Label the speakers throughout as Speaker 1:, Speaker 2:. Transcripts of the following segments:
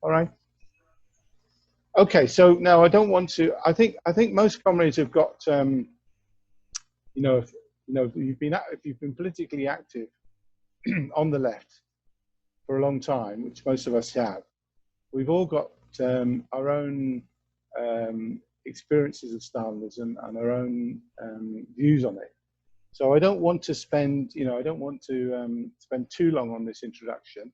Speaker 1: All right. Okay, so now I don't want to. I think most comrades have got if you've been politically active on the left for a long time, which most of us have, we've all got our own experiences of Stalinism and our own views on it. So I don't want to spend spend too long on this introduction.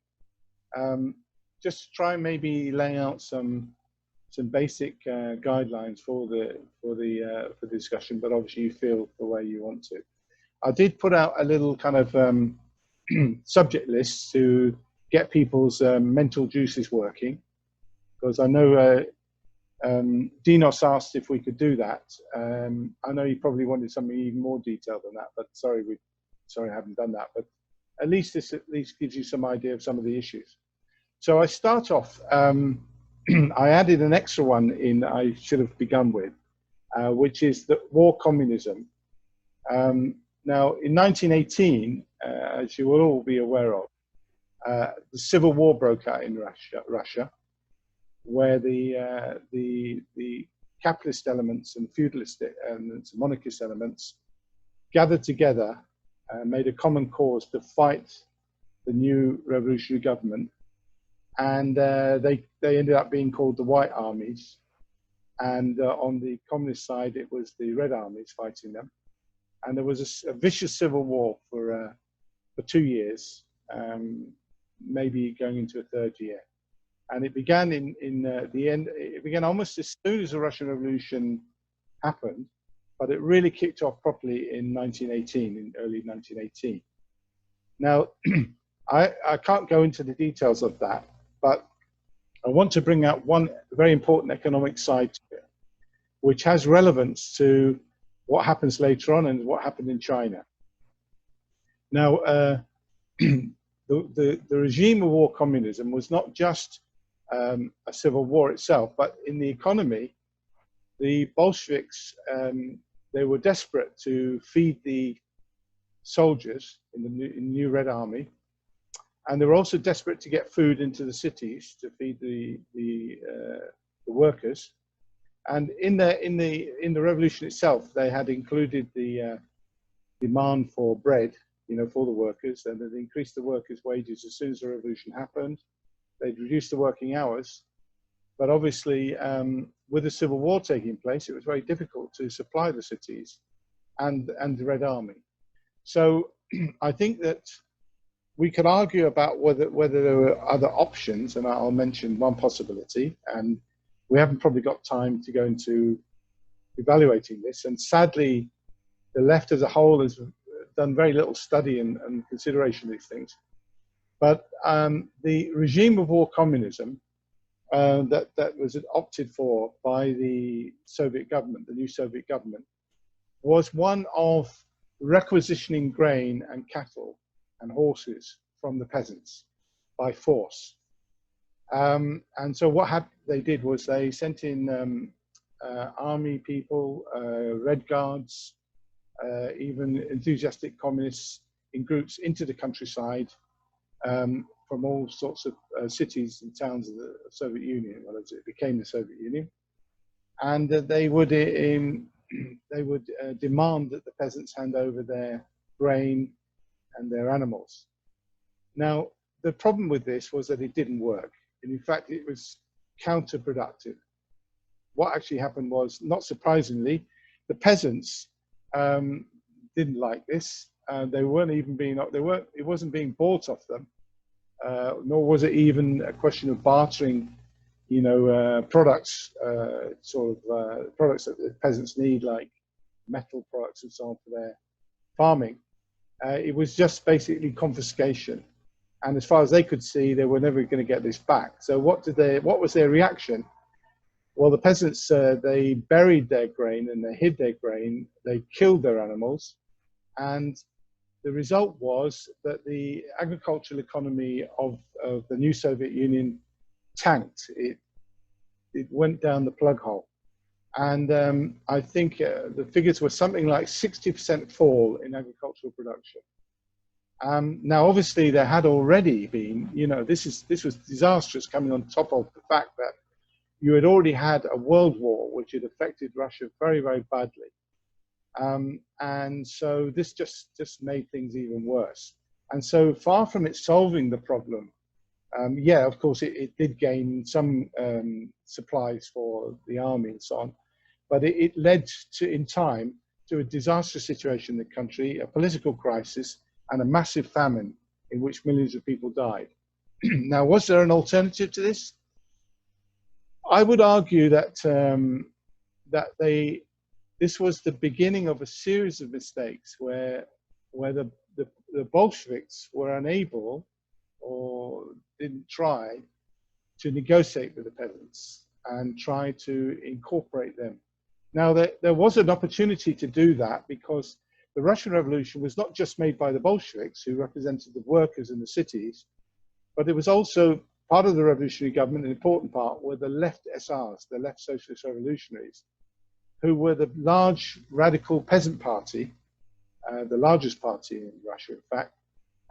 Speaker 1: Just to try and maybe lay out some basic guidelines for the discussion, but obviously you feel the way you want to. I did put out a little kind of subject list to get people's mental juices working, because I know Dinos asked if we could do that. I know you probably wanted something even more detailed than that, but sorry I haven't done that. But at least this gives you some idea of some of the issues. So I start off. I added an extra one in I should have begun with, which is the War Communism. Now, in 1918, as you will all be aware of, the Civil War broke out in Russia, where the capitalist elements and feudalist elements, monarchist elements, gathered together, made a common cause to fight the new revolutionary government. And they ended up being called the White Armies. And on the communist side, it was the Red Armies fighting them. And there was a vicious civil war for 2 years, maybe going into a third year. And it began it began almost as soon as the Russian Revolution happened, but it really kicked off properly in 1918, in early 1918. Now, I can't go into the details of that, but I want to bring out one very important economic side to it, which has relevance to what happens later on and what happened in China. Now, the regime of war communism was not just a civil war itself, but in the economy, the Bolsheviks, they were desperate to feed the soldiers in the new Red Army. And they were also desperate to get food into the cities to feed the workers. And in the revolution itself, they had included the demand for bread, for the workers, and they'd increased the workers' wages as soon as the revolution happened. They'd reduced the working hours, but obviously, with the civil war taking place, it was very difficult to supply the cities and the Red Army. So I think that we could argue about whether there were other options, and I'll mention one possibility, and we haven't probably got time to go into evaluating this. And sadly, the left as a whole has done very little study and consideration of these things. But the regime of war communism that was opted for by the Soviet government, the new Soviet government, was one of requisitioning grain and cattle and horses from the peasants by force. And so what they did was they sent in army people, Red Guards, even enthusiastic communists in groups into the countryside from all sorts of cities and towns of the Soviet Union, well, as it became the Soviet Union. And they would demand that the peasants hand over their grain and their animals. Now, the problem with this was that it didn't work. And in fact, it was counterproductive. What actually happened was, not surprisingly, the peasants didn't like this. They weren't even it wasn't being bought off them, nor was it even a question of bartering, products, products that the peasants need, like metal products and so on for their farming. It was just basically confiscation. And as far as they could see, they were never going to get this back. So what was their reaction? Well, the peasants, they buried their grain and they hid their grain. They killed their animals. And the result was that the agricultural economy of the new Soviet Union tanked. It went down the plug hole. And I think the figures were something like 60% fall in agricultural production. Now, obviously, there had already been, this was disastrous, coming on top of the fact that you had already had a world war which had affected Russia very, very badly. And so this just made things even worse. And so far from it solving the problem, yeah, of course, it did gain some supplies for the army and so on, but it led to, in time, to a disastrous situation in the country, a political crisis, and a massive famine in which millions of people died. Now, was there an alternative to this? I would argue that this was the beginning of a series of mistakes where the Bolsheviks were unable or didn't try to negotiate with the peasants and try to incorporate them. Now, there was an opportunity to do that because the Russian Revolution was not just made by the Bolsheviks, who represented the workers in the cities, but it was also part of the revolutionary government. An important part were the left SRs, the left socialist revolutionaries, who were the large radical peasant party, the largest party in Russia, in fact,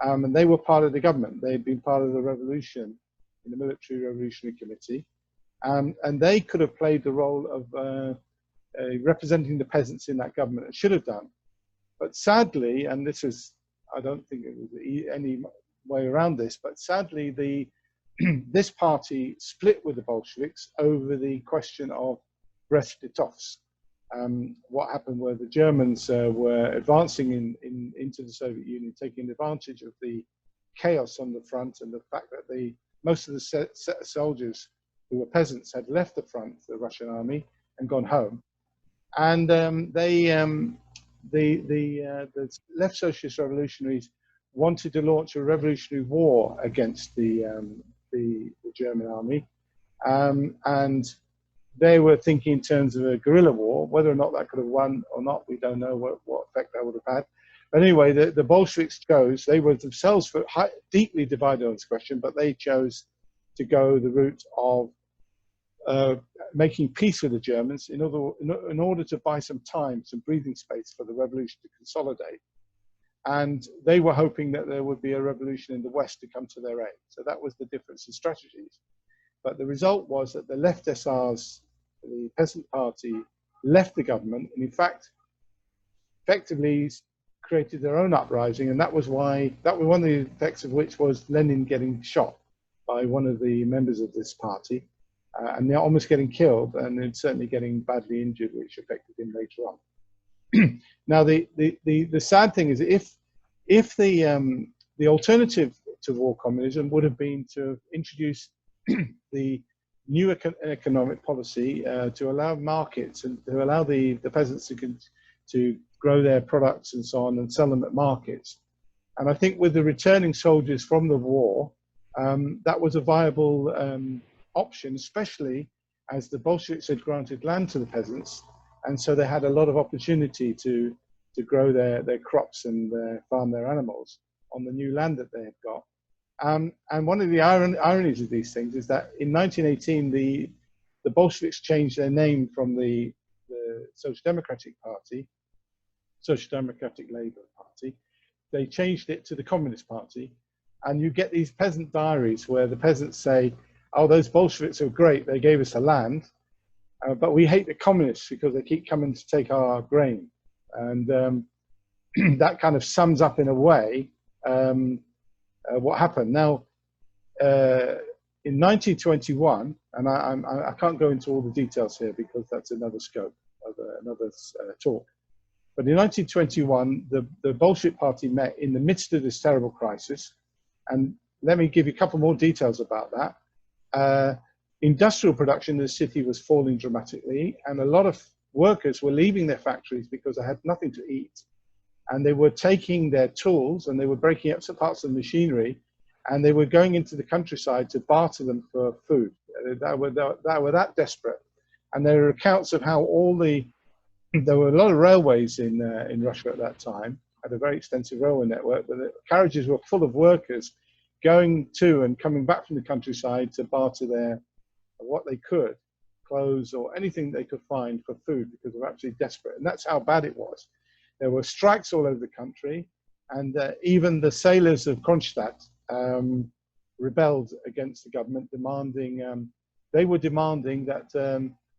Speaker 1: and they were part of the government. They had been part of the revolution in the Military Revolutionary Committee, and they could have played the role of representing the peasants in that government, and should have done. But sadly, and this is, I don't think it was any way around this, but sadly, this party split with the Bolsheviks over the question of Brest-Litovsk. What happened where the Germans were advancing into the Soviet Union, taking advantage of the chaos on the front and the fact that most of the soldiers who were peasants had left the front, the Russian army, and gone home. And the left socialist revolutionaries wanted to launch a revolutionary war against the German army, and they were thinking in terms of a guerrilla war. Whether or not that could have won or not, we don't know what effect that would have had. But anyway, the Bolsheviks chose, they were themselves deeply divided on this question, but they chose to go the route of making peace with the Germans in order to buy some time, some breathing space for the revolution to consolidate. And they were hoping that there would be a revolution in the West to come to their aid. So that was the difference in strategies. But the result was that the left SRs, the Peasant Party, left the government, and in fact, effectively created their own uprising. And that was one of the effects of which was Lenin getting shot by one of the members of this party. And they're almost getting killed, and then certainly getting badly injured, which affected him later on. Now, the sad thing is, if the alternative to war communism would have been to introduce the new economic policy to allow markets and to allow the peasants to grow their products and so on and sell them at markets. And I think with the returning soldiers from the war, that was a viable option, especially as the Bolsheviks had granted land to the peasants, and so they had a lot of opportunity to grow their crops and farm their animals on the new land that they had got. And one of the ironies of these things is that in 1918, the Bolsheviks changed their name from the Social Democratic Party, Social Democratic Labour Party. They changed it to the Communist Party, and you get these peasant diaries where the peasants say, "Oh, those Bolsheviks are great. They gave us the land, but we hate the communists because they keep coming to take our grain." And that kind of sums up in a way what happened. Now, in 1921, and I can't go into all the details here because that's another scope of another talk. But in 1921, the Bolshevik Party met in the midst of this terrible crisis. And let me give you a couple more details about that. Industrial production in the city was falling dramatically, and a lot of workers were leaving their factories because they had nothing to eat. And they were taking their tools and they were breaking up some parts of the machinery, and they were going into the countryside to barter them for food. They were that desperate. And there are accounts of how there were a lot of railways in Russia at that time, had a very extensive railway network, but the carriages were full of workers going to and coming back from the countryside to barter what they could, clothes or anything they could find for food, because they were absolutely desperate. And that's how bad it was. There were strikes all over the country. And even the sailors of Kronstadt rebelled against the government, demanding, they were demanding that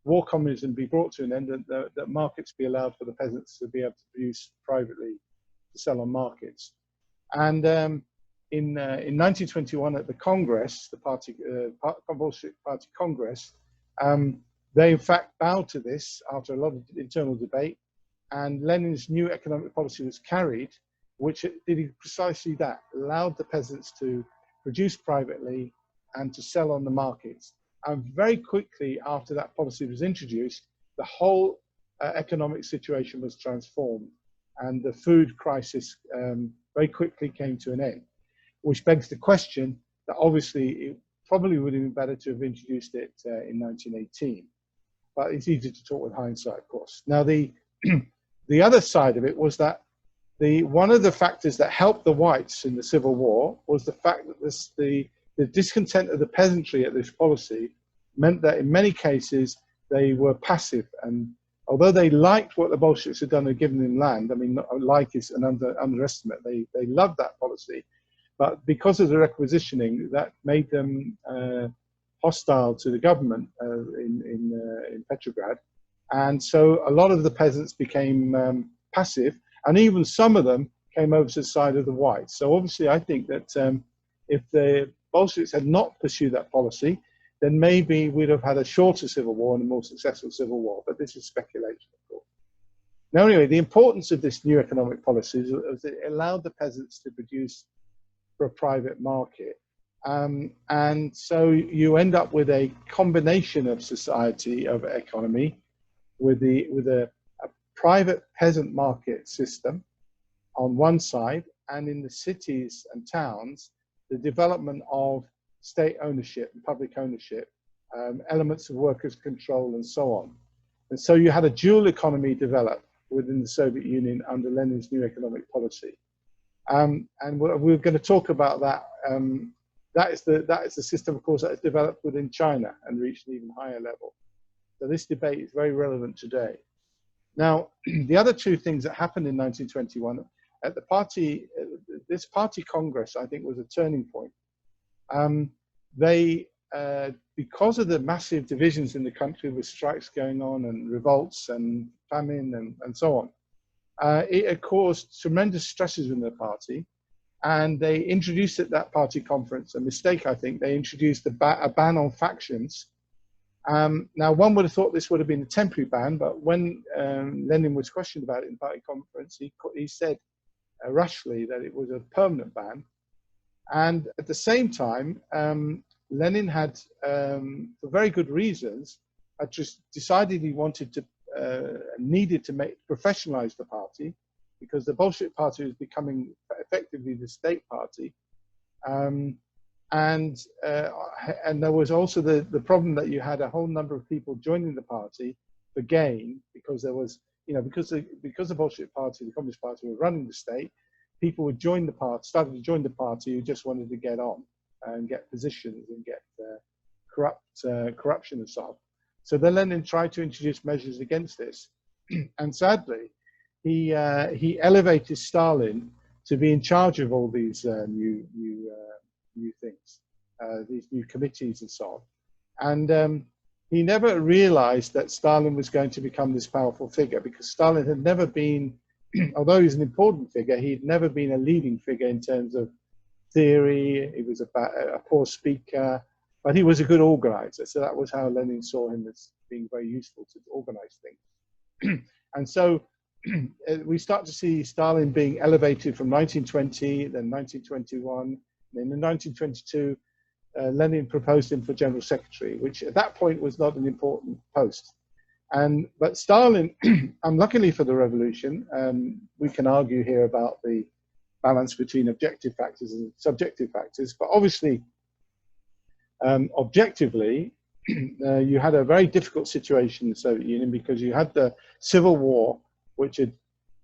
Speaker 1: war communism be brought to an end, and that markets be allowed for the peasants to be able to produce privately to sell on markets. And in 1921 at the Congress, the Bolshevik Party Congress, they in fact bowed to this after a lot of internal debate, and Lenin's new economic policy was carried, which did precisely that, allowed the peasants to produce privately and to sell on the markets. And very quickly after that policy was introduced, the whole economic situation was transformed, and the food crisis very quickly came to an end, which begs the question that obviously it probably would have been better to have introduced it in 1918. But it's easy to talk with hindsight, of course. Now, the other side of it was that one of the factors that helped the whites in the Civil War was the fact that the discontent of the peasantry at this policy meant that in many cases they were passive. And although they liked what the Bolsheviks had done and given them land, I mean, like is an underestimate, they loved that policy. But because of the requisitioning, that made them hostile to the government in Petrograd. And so a lot of the peasants became passive, and even some of them came over to the side of the whites. So obviously I think that if the Bolsheviks had not pursued that policy, then maybe we'd have had a shorter civil war and a more successful civil war. But this is speculation, of course. Now, anyway, the importance of this new economic policy is that it allowed the peasants to produce for a private market. And so you end up with a combination of society, of economy, with a private peasant market system on one side, and in the cities and towns, the development of state ownership and public ownership, elements of workers' control, and so on. And so you had a dual economy develop within the Soviet Union under Lenin's new economic policy. And we're going to talk about that. That is the system, of course, that has developed within China and reached an even higher level. So this debate is very relevant today. Now, the other two things that happened in 1921 at the party, this party congress, I think, was a turning point. Because of the massive divisions in the country with strikes going on and revolts and famine and so on, it had caused tremendous stresses in the party. And they introduced at that party conference, a mistake, I think, they introduced a ban on factions. Now, one would have thought this would have been a temporary ban, but when Lenin was questioned about it in the party conference, he said rashly that it was a permanent ban. And at the same time, Lenin had, for very good reasons, had just decided he wanted to, needed to professionalize the party, because the Bolshevik party was becoming effectively the state party. And there was also the problem that you had a whole number of people joining the party for gain, because there was, because the Bolshevik party, the Communist Party, were running the state, people would join the party, started to join the party who just wanted to get on and get positions and get corruption and so on. So then Lenin tried to introduce measures against this, and sadly, he elevated Stalin to be in charge of all these new things, these new committees and so on. And he never realized that Stalin was going to become this powerful figure, because Stalin had never been, although he's an important figure, he'd never been a leading figure in terms of theory. He was a poor speaker, but he was a good organizer. So that was how Lenin saw him, as being very useful to organize things. And so we start to see Stalin being elevated from 1920, then 1921, then in 1922, Lenin proposed him for general secretary, which at that point was not an important post. But Stalin, unluckily for the revolution, we can argue here about the balance between objective factors and subjective factors, but obviously, objectively, you had a very difficult situation in the Soviet Union, because you had the Civil War, which had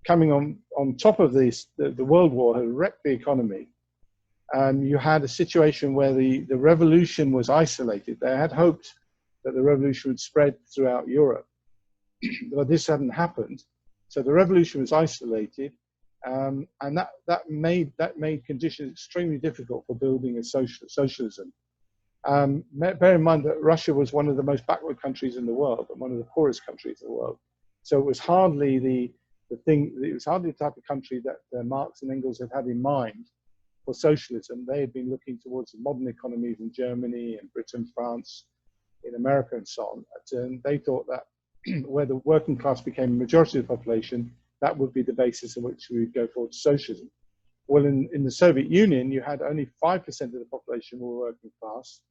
Speaker 1: coming on top of this, the World War had wrecked the economy. You had a situation where the revolution was isolated. They had hoped that the revolution would spread throughout Europe, but this hadn't happened. So the revolution was isolated. And that made conditions extremely difficult for building a socialism. Bear in mind that Russia was one of the most backward countries in the world and one of the poorest countries in the world. So it was hardly it was hardly the type of country that Marx and Engels had in mind for socialism. They had been looking towards modern economies in Germany and Britain, France, in America and so on. And they thought that where the working class became a majority of the population, that would be the basis on which we would go forward to socialism. Well, in the Soviet Union, you had only 5% of the population were working class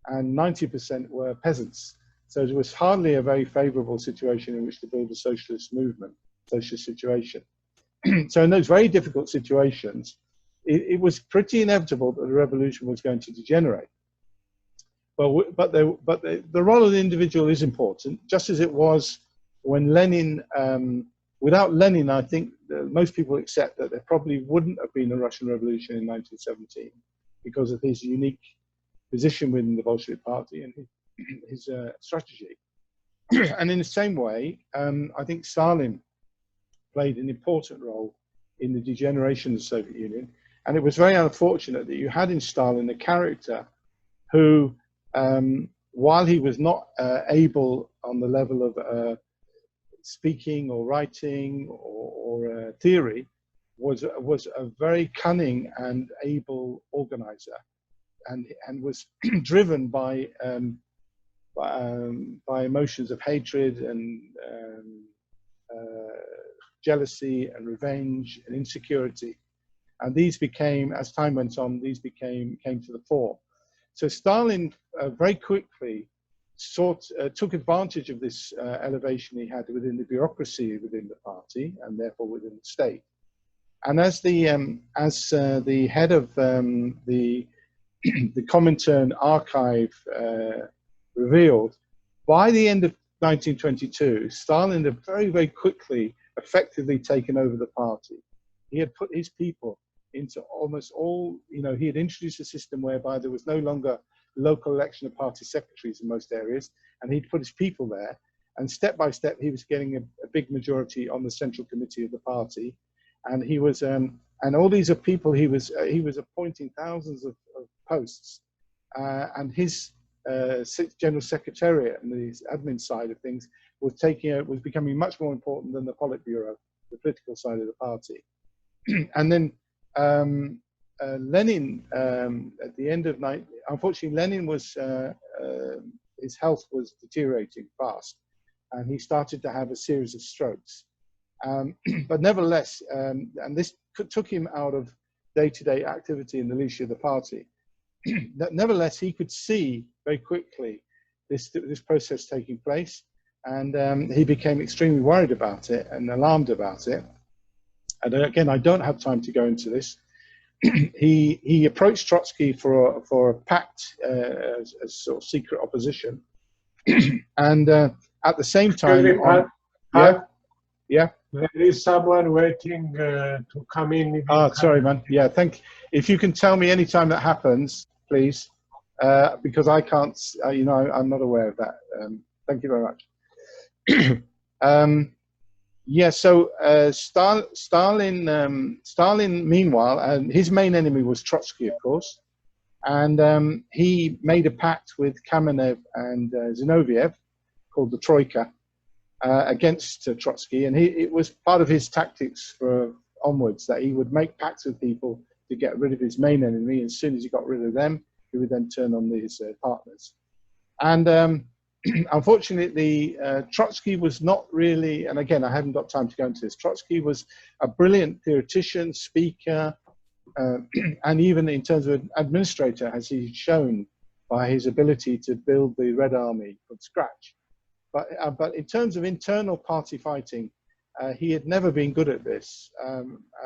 Speaker 1: and 90% were peasants. So it was hardly a very favorable situation in which to build a socialist movement, socialist situation. So in those very difficult situations, it was pretty inevitable that the revolution was going to degenerate. But the role of the individual is important, just as it was when Lenin, without Lenin, I think most people accept that there probably wouldn't have been a Russian Revolution in 1917 because of his unique position within the Bolshevik Party and his strategy. And in the same way, I think Stalin played an important role in the degeneration of the Soviet Union. And it was very unfortunate that you had in Stalin a character who, while he was not able on the level of speaking or writing or theory, was a very cunning and able organizer, and was driven by emotions of hatred and jealousy and revenge and insecurity. And these became, as time went on, came to the fore. So Stalin very quickly took advantage of this elevation he had within the bureaucracy within the party and therefore within the state. And as the head of the Comintern archive revealed, by the end of 1922, Stalin had very quickly effectively taken over the party. He had put his people into almost all, he had introduced a system whereby there was no longer local election of party secretaries in most areas, and he'd put his people there, and step by step he was getting a big majority on the central committee of the party, and he was and all these are people he was appointing thousands of posts, and his general secretariat and the admin side of things was becoming much more important than the Politburo, the political side of the party. And then Lenin, at the end of unfortunately, Lenin was his health was deteriorating fast, and he started to have a series of strokes. But nevertheless, and this took him out of day-to-day activity in the leadership of the party. Nevertheless, he could see very quickly this process taking place, and he became extremely worried about it and alarmed about it. And again, I don't have time to go into this. He approached Trotsky for a pact as sort of secret opposition, and at the same time, yeah.
Speaker 2: There is someone waiting to come in.
Speaker 1: Sorry, man. Yeah, if you can tell me any time that happens, please, because I can't. I'm not aware of that. Thank you very much. Yeah, so Stalin, meanwhile, and his main enemy was Trotsky, of course, and he made a pact with Kamenev and Zinoviev, called the Troika, against Trotsky, and it was part of his tactics onwards that he would make pacts with people to get rid of his main enemy. As soon as he got rid of them, he would then turn on his partners. And unfortunately, Trotsky was not really, and again, I haven't got time to go into this, Trotsky was a brilliant theoretician, speaker, and even in terms of an administrator, as he's shown by his ability to build the Red Army from scratch. But in terms of internal party fighting, he had never been good at this,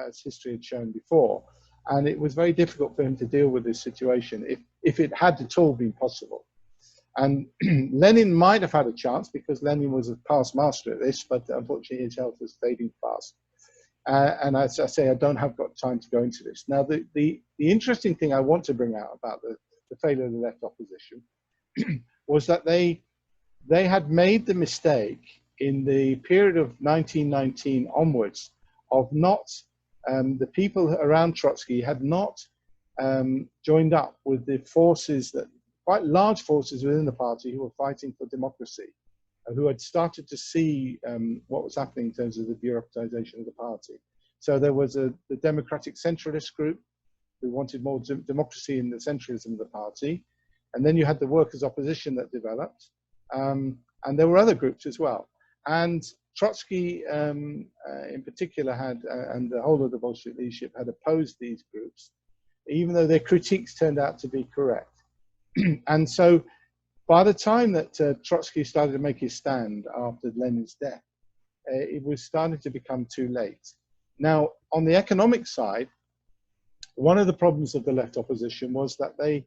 Speaker 1: as history had shown before. And it was very difficult for him to deal with this situation, if it had at all been possible. And Lenin might have had a chance, because Lenin was a past master at this, but unfortunately his health was fading fast. And as I say, I don't have got time to go into this. Now, the interesting thing I want to bring out about the failure of the left opposition was that they had made the mistake in the period of 1919 onwards of not the people around Trotsky had not joined up with the forces, that quite large forces within the party, who were fighting for democracy, who had started to see what was happening in terms of the bureaucratization of the party. So there was the Democratic Centralist group, who wanted more democracy in the centralism of the party. And then you had the workers' opposition that developed. And there were other groups as well. And Trotsky in particular had, and the whole of the Bolshevik leadership had opposed these groups, even though their critiques turned out to be correct. And so by the time that Trotsky started to make his stand after Lenin's death, it was starting to become too late. Now, on the economic side, one of the problems of the left opposition was that they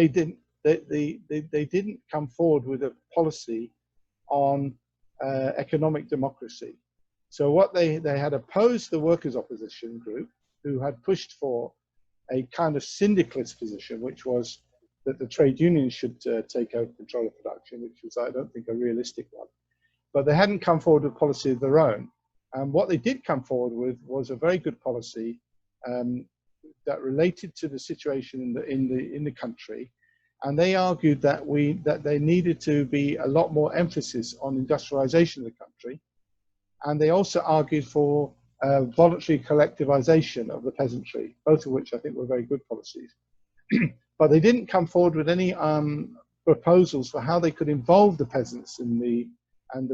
Speaker 1: didn't come forward with a policy on economic democracy. So what they had opposed the workers' opposition group, who had pushed for a kind of syndicalist position, which was that the trade unions should take over control of production, which was, I don't think, a realistic one. But they hadn't come forward with a policy of their own. And what they did come forward with was a very good policy that related to the situation in the country. And they argued that there needed to be a lot more emphasis on industrialization of the country. And they also argued for voluntary collectivization of the peasantry, both of which I think were very good policies. But they didn't come forward with any proposals for how they could involve the peasants and the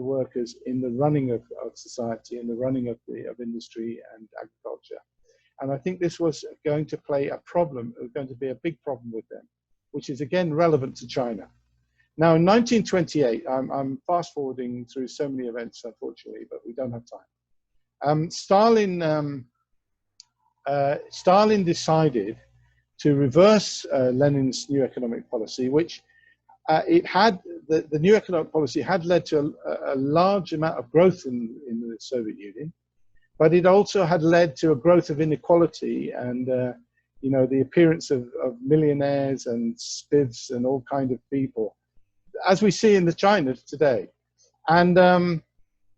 Speaker 1: workers in the running of society and the running of industry and agriculture. And I think this was going to play a problem, it was going to be a big problem with them, which is again relevant to China. Now in 1928, I'm fast forwarding through so many events, unfortunately, but we don't have time. Stalin decided to reverse Lenin's new economic policy, which the new economic policy had led to a large amount of growth in the Soviet Union, but it also had led to a growth of inequality and the appearance of millionaires and spivs and all kinds of people, as we see in the China today. And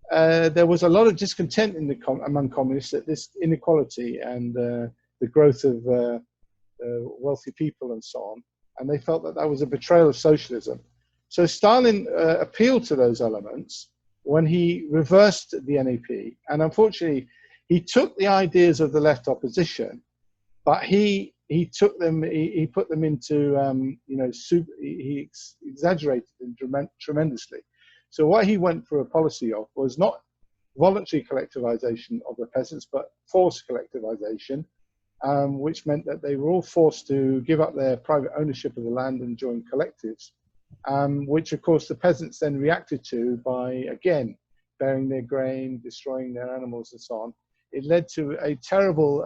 Speaker 1: there was a lot of discontent among communists at this inequality and the growth of wealthy people and so on. And they felt that that was a betrayal of socialism. So Stalin appealed to those elements when he reversed the NEP. And unfortunately, he took the ideas of the left opposition, but he took them, he put them into, he exaggerated them tremendously. So what he went for a policy of was not voluntary collectivization of the peasants, but forced collectivization, which meant that they were all forced to give up their private ownership of the land and join collectives, which of course the peasants then reacted to by, again, burying their grain, destroying their animals and so on. It led to a terrible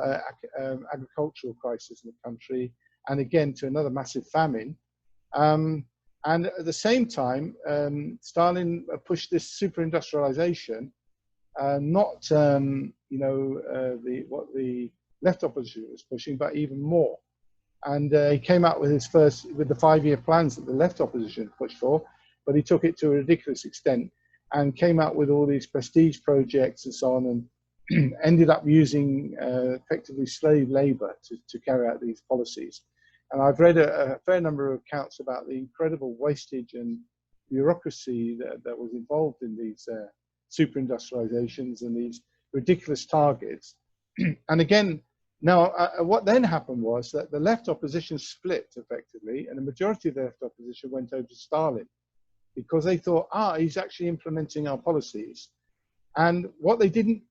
Speaker 1: agricultural crisis in the country, and again to another massive famine. And at the same time, Stalin pushed this super-industrialization, not what the left opposition was pushing, but even more. And he came out with the 5-year plans that the left opposition pushed for, but he took it to a ridiculous extent and came out with all these prestige projects and so on, and ended up using effectively slave labor to carry out these policies. And I've read a fair number of accounts about the incredible wastage and bureaucracy that was involved in these super industrializations and these ridiculous targets. And again, now what then happened was that the left opposition split effectively, and the majority of the left opposition went over to Stalin because they thought, he's actually implementing our policies. And what they didn't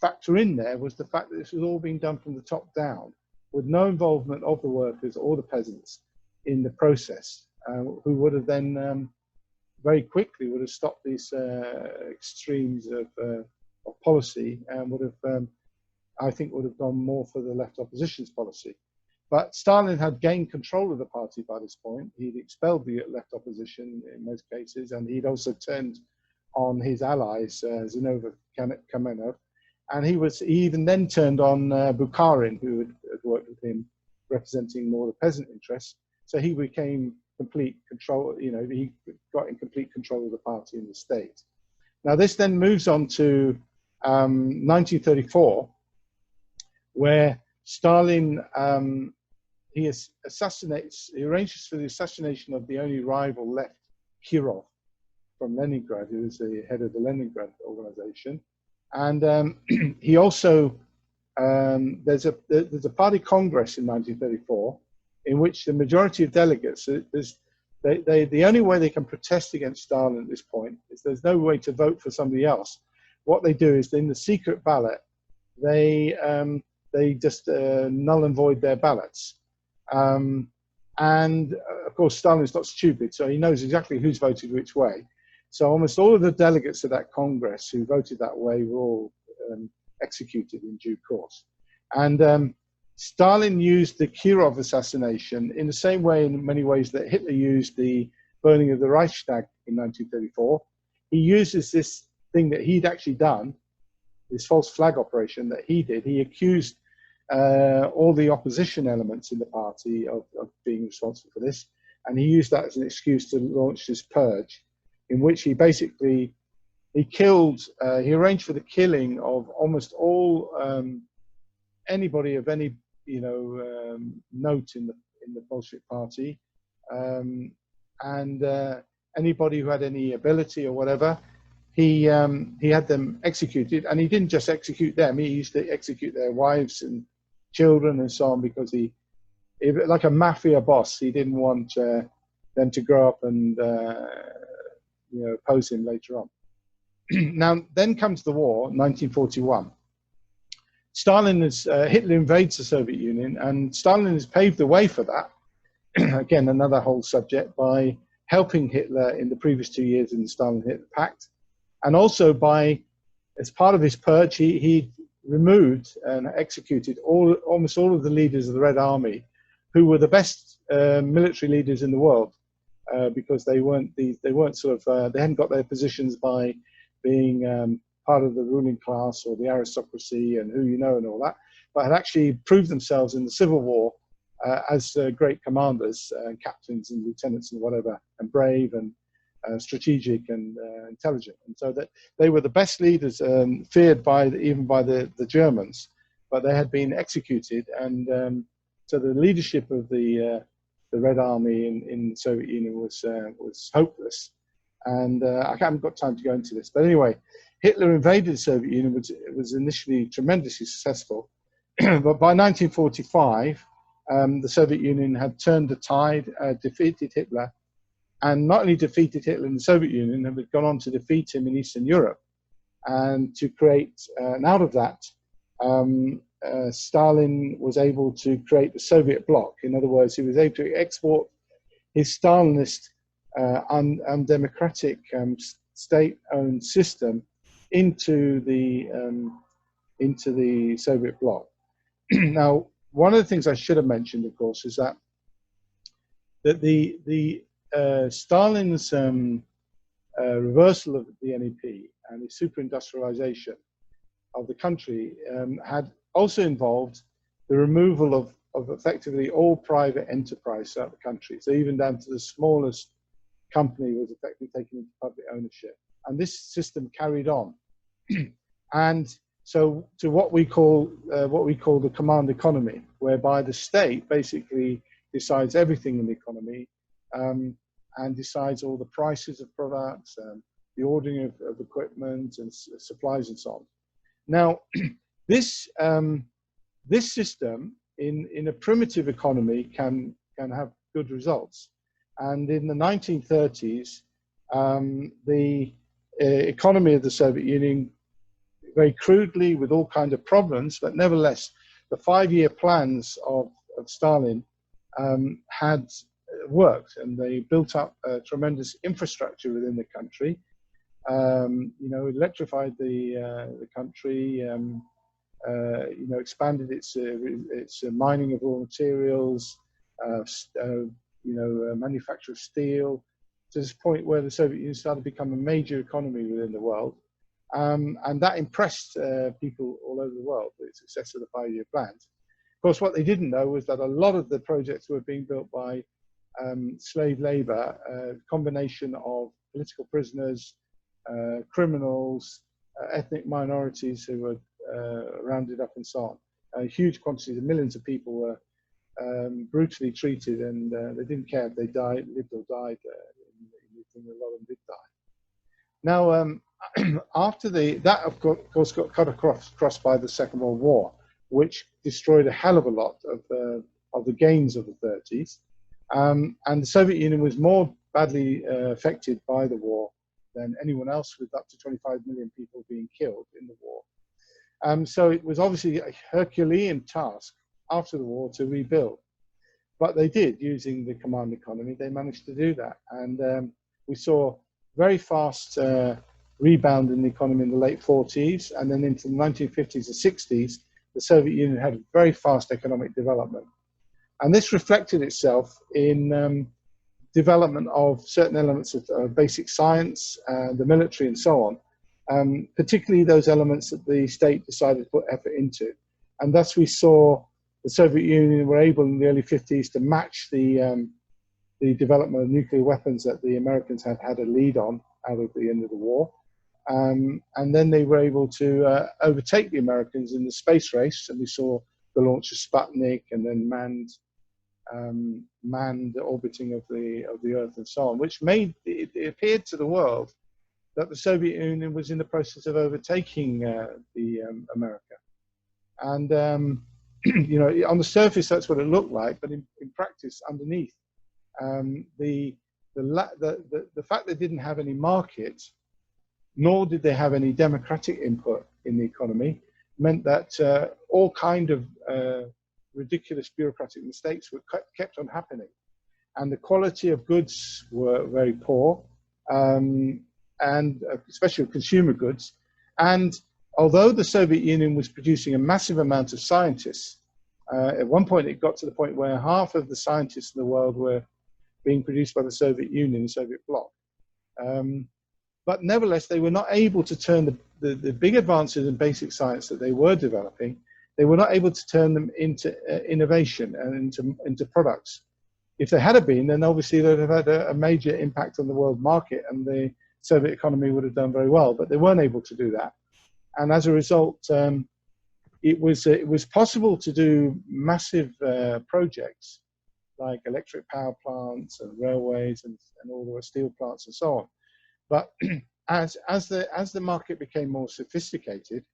Speaker 1: factor in there was the fact that this was all being done from the top down, with no involvement of the workers or the peasants in the process, who would have then very quickly would have stopped these extremes of policy and would have, I think, would have gone more for the left opposition's policy. But Stalin had gained control of the party by this point. He'd expelled the left opposition in most cases, and he'd also turned on his allies, Zinoviev, Kamenev, and he even then turned on Bukharin, who had worked with him, representing more the peasant interests. So he became complete control, he got in complete control of the party in the state. Now this then moves on to 1934, where Stalin he arranges for the assassination of the only rival left, Kirov, from Leningrad, who was the head of the Leningrad organization. And he also, there's a party congress in 1934 in which the majority of delegates, the only way they can protest against Stalin at this point is there's no way to vote for somebody else. What they do is in the secret ballot, they just null and void their ballots. And of course, Stalin's not stupid, so he knows exactly who's voted which way. So almost all of the delegates of that Congress who voted that way were all executed in due course. And Stalin used the Kirov assassination in the same way, in many ways, that Hitler used the burning of the Reichstag in 1934. He uses this thing that he'd actually done, this false flag operation that he did. He accused all the opposition elements in the party of being responsible for this, and he used that as an excuse to launch this purge, in which he basically he arranged for the killing of almost all anybody of any note in the Bolshevik party, and anybody who had any ability or whatever. He had them executed, and he didn't just execute them. He used to execute their wives and children and so on, because like a mafia boss, he didn't want them to grow up and oppose him later on. Now, then comes the war, 1941. Hitler invades the Soviet Union, and Stalin has paved the way for that. Again, another whole subject, by helping Hitler in the previous 2 years in the Stalin-Hitler Pact. And also as part of his purge, he removed and executed almost all of the leaders of the Red Army, who were the best military leaders in the world, because they hadn't got their positions by being part of the ruling class or the aristocracy and and all that, but had actually proved themselves in the Civil War as great commanders, captains and lieutenants and whatever, and brave and strategic and intelligent. And so that they were the best leaders, feared even by the Germans, but they had been executed. And so the leadership of the Red Army in the Soviet Union was hopeless. And I haven't got time to go into this, but anyway, Hitler invaded the Soviet Union, which was initially tremendously successful. But by 1945, the Soviet Union had turned the tide, defeated Hitler, and not only defeated Hitler in the Soviet Union, but gone on to defeat him in Eastern Europe, and to create, and out of that, Stalin was able to create the Soviet bloc. In other words, he was able to export his Stalinist undemocratic state-owned system into the Soviet bloc. Now, one of the things I should have mentioned, of course, is that Stalin's reversal of the NEP and the super-industrialization of the country had also involved the removal of effectively all private enterprise throughout the country. So even down to the smallest company was effectively taken into public ownership. And this system carried on. And so to what we call the command economy, whereby the state basically decides everything in the economy, and decides all the prices of products, the ordering of equipment and supplies and so on. Now, this system in a primitive economy can have good results. And in the 1930s, the economy of the Soviet Union, very crudely with all kinds of problems, but nevertheless, the 5-year plans of Stalin had worked, and they built up a tremendous infrastructure within the country. Electrified the country, expanded its mining of raw materials, manufacture of steel, to this point where the Soviet Union started to become a major economy within the world. And that impressed people all over the world, the success of the 5-year plans. Of course, what they didn't know was that a lot of the projects were being built by slave labor, a combination of political prisoners, criminals, ethnic minorities who were rounded up and so on. huge quantities of millions of people were brutally treated, and they didn't care if they died, lived or died. And a lot of them did die. Now, after that of course got cut across by the Second World War, which destroyed a hell of a lot of the gains of the 30s, and the Soviet Union was more badly affected by the war than anyone else, with up to 25 million people being killed in the war. So it was obviously a Herculean task after the war to rebuild, but they did, using the command economy. They managed to do that, and we saw very fast rebound in the economy in the late 40s, and then into the 1950s and 60s, the Soviet Union had very fast economic development. And this reflected itself in development of certain elements of basic science, the military, and so on, particularly those elements that the state decided to put effort into. And thus we saw the Soviet Union were able in the early 50s to match the development of nuclear weapons that the Americans had a lead on out of the end of the war. And then they were able to overtake the Americans in the space race, and we saw the launch of Sputnik, and then manned orbiting of the Earth, and so on, which made it appeared to the world that the Soviet Union was in the process of overtaking America. And you know, on the surface that's what it looked like, but in practice, underneath, the fact they didn't have any market, nor did they have any democratic input in the economy, meant that all kind of ridiculous bureaucratic mistakes were kept on happening, and the quality of goods were very poor, and especially consumer goods. And although the Soviet Union was producing a massive amount of scientists, at one point it got to the point where half of the scientists in the world were being produced by the Soviet Union, the Soviet bloc. But nevertheless, they were not able to turn the big advances in basic science that they were developing, they were not able to turn them into innovation and into products. If they had been, then obviously they'd have had a major impact on the world market, and the Soviet economy would have done very well, but they weren't able to do that. And as a result, it was possible to do massive projects like electric power plants and railways and all the steel plants and so on. But as the market became more sophisticated,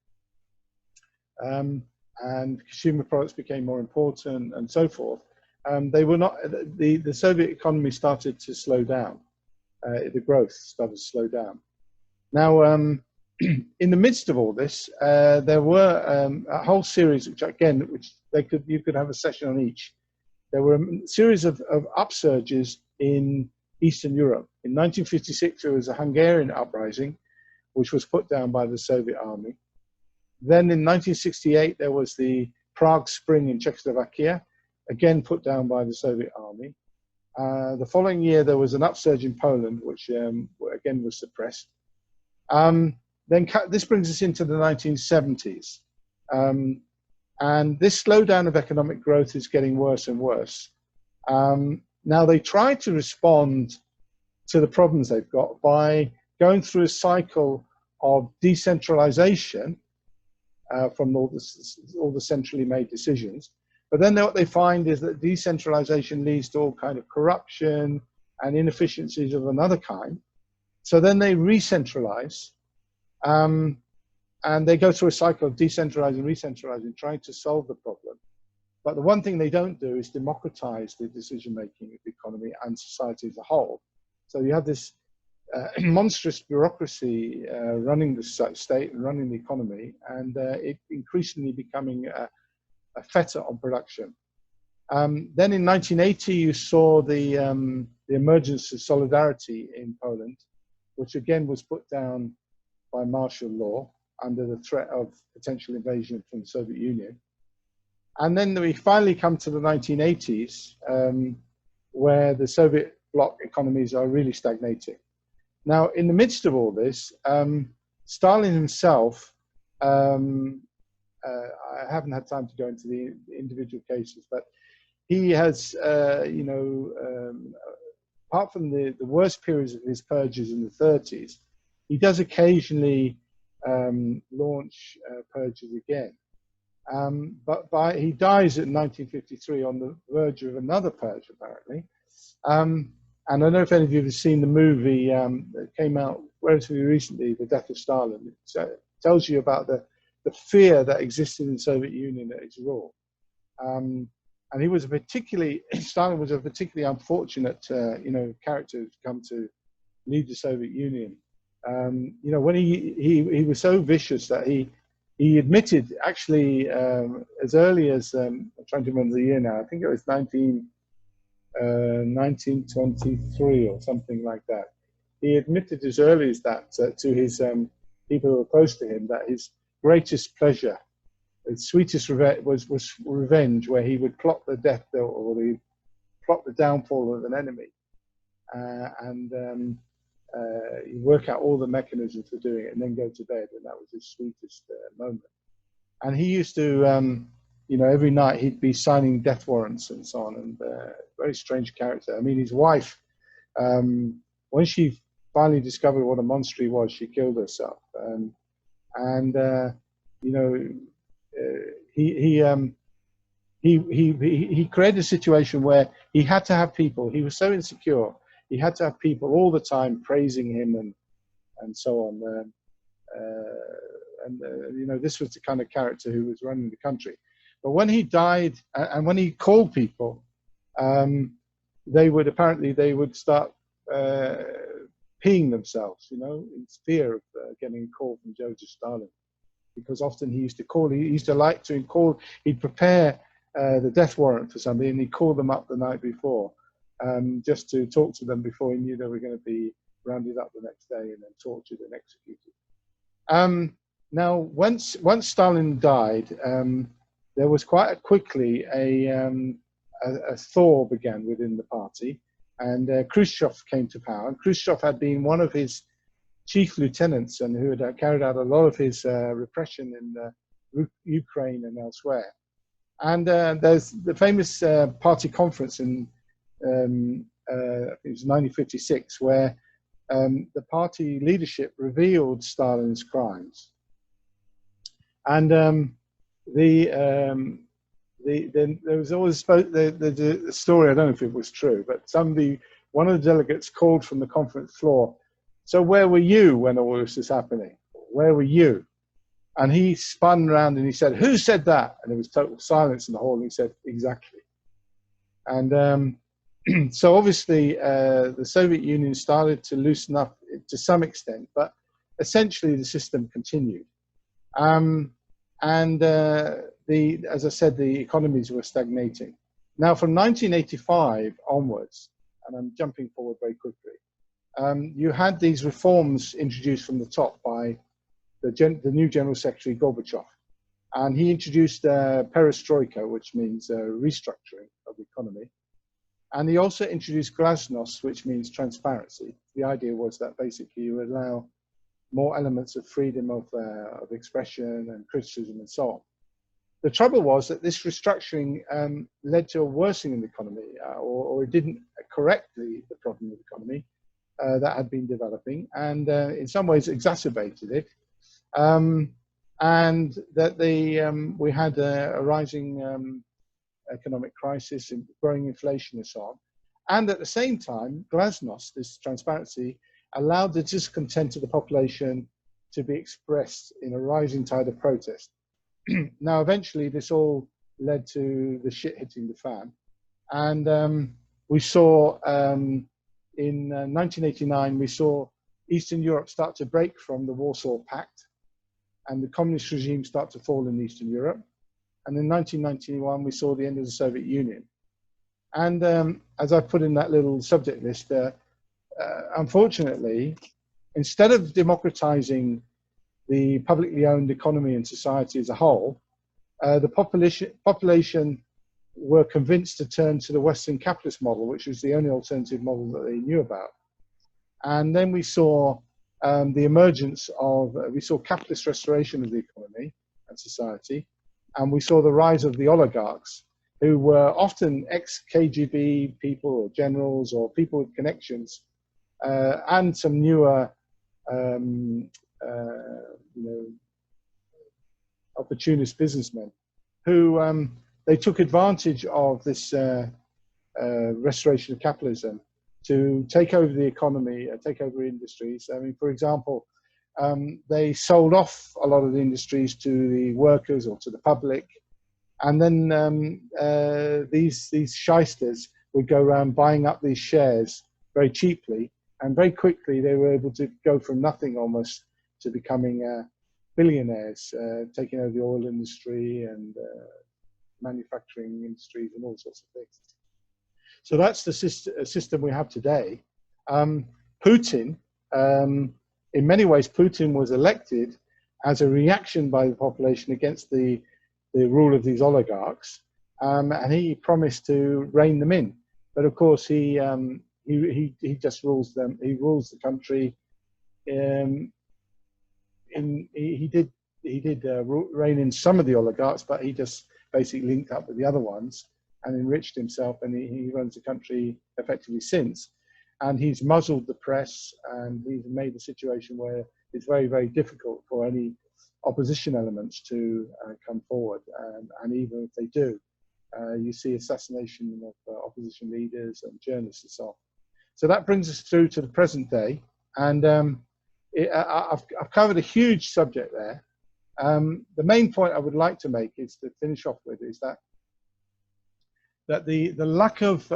Speaker 1: and consumer products became more important and so forth, they were not, the Soviet economy started to slow down. The growth started to slow down. Now, in the midst of all this, there were a whole series, which you could have a session on each. There were a series of upsurges in Eastern Europe. In 1956, there was a Hungarian uprising, which was put down by the Soviet army. Then in 1968, there was the Prague Spring in Czechoslovakia, again put down by the Soviet army. The following year, there was an upsurge in Poland, which again was suppressed. Then this brings us into the 1970s. And this slowdown of economic growth is getting worse and worse. Now, they try to respond to the problems they've got by going through a cycle of decentralization from all the centrally made decisions. But then what they find is that decentralization leads to all kind of corruption and inefficiencies of another kind. So then they re-centralize, and they go through a cycle of decentralizing, re-centralizing, trying to solve the problem. But the one thing they don't do is democratize the decision-making of the economy and society as a whole. So you have this monstrous bureaucracy running the state and running the economy, and it increasingly becoming a fetter on production. Then in 1980, you saw the emergence of solidarity in Poland, which again was put down by martial law under the threat of potential invasion from the Soviet Union. And then we finally come to the 1980s, where the Soviet bloc economies are really stagnating. Now, in the midst of all this, Stalin himself, I haven't had time to go into the individual cases, but he has, apart from the worst periods of his purges in the 30s, he does occasionally launch purges again. He dies in 1953 on the verge of another purge, apparently. And I don't know if any of you have seen the movie that came out relatively recently, The Death of Stalin. It tells you about the fear that existed in the Soviet Union at its rule. And he was Stalin was a particularly unfortunate, character to come to lead the Soviet Union. When he was so vicious that he admitted, actually, as early as, I'm trying to remember the year now, I think it was 1923 or something like that. He admitted as early as that to his people who were close to him that his greatest pleasure, his sweetest revenge, was revenge, where he would plot the death or he'd plot the downfall of an enemy, and he'd work out all the mechanisms for doing it and then go to bed, and that was his sweetest moment. And he used to, every night he'd be signing death warrants and so on, and very strange character. I mean, his wife, when she finally discovered what a monster he was, she killed herself. He created a situation where he had to have people. He was so insecure. He had to have people all the time praising him and so on. This was the kind of character who was running the country. But when he died, and when he called people, they would start peeing themselves, in fear of getting a call from Joseph Stalin, because often he used to like to call. He'd prepare the death warrant for somebody, and he'd call them up the night before, just to talk to them before he knew they were going to be rounded up the next day and then tortured and executed. Now, once Stalin died, there was quite quickly a thaw began within the party, and Khrushchev came to power. And Khrushchev had been one of his chief lieutenants and who had carried out a lot of his repression in Ukraine and elsewhere. And there's the famous party conference in I think it was 1956, where the party leadership revealed Stalin's crimes. And there was always the story. I don't know if it was true, but one of the delegates called from the conference floor, "So where were you when all this was happening? Where were you?" And he spun around and he said, "Who said that?" And there was total silence in the hall. And he said, "Exactly." And so obviously the Soviet Union started to loosen up to some extent, but essentially the system continued. As I said, the economies were stagnating. Now, from 1985 onwards, and I'm jumping forward very quickly, you had these reforms introduced from the top by the new General Secretary Gorbachev. And he introduced perestroika, which means restructuring of the economy. And he also introduced glasnost, which means transparency. The idea was that basically you would allow more elements of freedom of expression and criticism and so on. The trouble was that this restructuring led to a worsening in the economy, or it didn't correct the problem of the economy that had been developing, and in some ways exacerbated it. And that we had a rising economic crisis and growing inflation and so on. And at the same time, glasnost, this transparency, allowed the discontent of the population to be expressed in a rising tide of protest. Now, eventually, this all led to the shit hitting the fan. And we saw in 1989, we saw Eastern Europe start to break from the Warsaw Pact, and the communist regime start to fall in Eastern Europe. And in 1991, we saw the end of the Soviet Union. And as I put in that little subject list, unfortunately, instead of democratizing the publicly owned economy and society as a whole, the population were convinced to turn to the Western capitalist model, which was the only alternative model that they knew about. And then we saw the emergence of, we saw capitalist restoration of the economy and society, and we saw the rise of the oligarchs, who were often ex-KGB people or generals or people with connections, and some newer opportunist businessmen who they took advantage of this restoration of capitalism to take over the economy, take over industries. I mean, for example, they sold off a lot of the industries to the workers or to the public, and then these shysters would go around buying up these shares very cheaply, and very quickly they were able to go from nothing almost to becoming billionaires, taking over the oil industry and manufacturing industries and all sorts of things. So that's the system we have today. Putin, in many ways, Putin was elected as a reaction by the population against the rule of these oligarchs, and he promised to rein them in. But of course, he just rules them. He rules the country. He did rein in some of the oligarchs, but he just basically linked up with the other ones and enriched himself, and he runs the country effectively since. And he's muzzled the press, and he's made a situation where it's very, very difficult for any opposition elements to come forward. And even if they do, you see assassination of opposition leaders and journalists and so on. So that brings us through to the present day. And I've covered a huge subject there. The main point I would like to make is to finish off with is that the lack of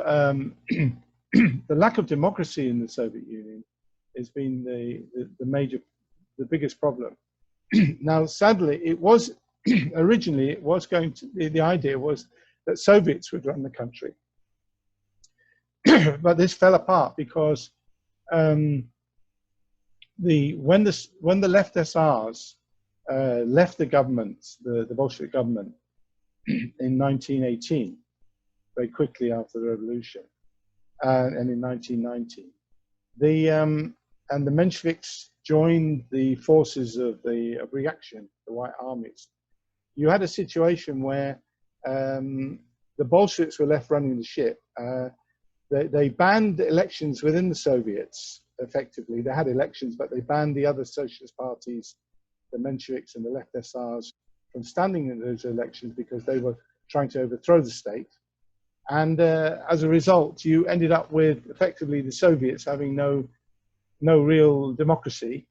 Speaker 1: the lack of democracy in the Soviet Union has been the biggest problem. Now, sadly, it was originally it was going to the idea was that Soviets would run the country, but this fell apart because when the left SRs left the government, the Bolshevik government, in 1918, very quickly after the revolution, and in 1919, and the Mensheviks joined the forces of reaction, the White Armies. You had a situation where the Bolsheviks were left running the ship. They banned elections within the Soviets. Effectively, they had elections, but they banned the other socialist parties, the Mensheviks and the left SRs, from standing in those elections because they were trying to overthrow the state. And as a result, you ended up with effectively the Soviets having no real democracy,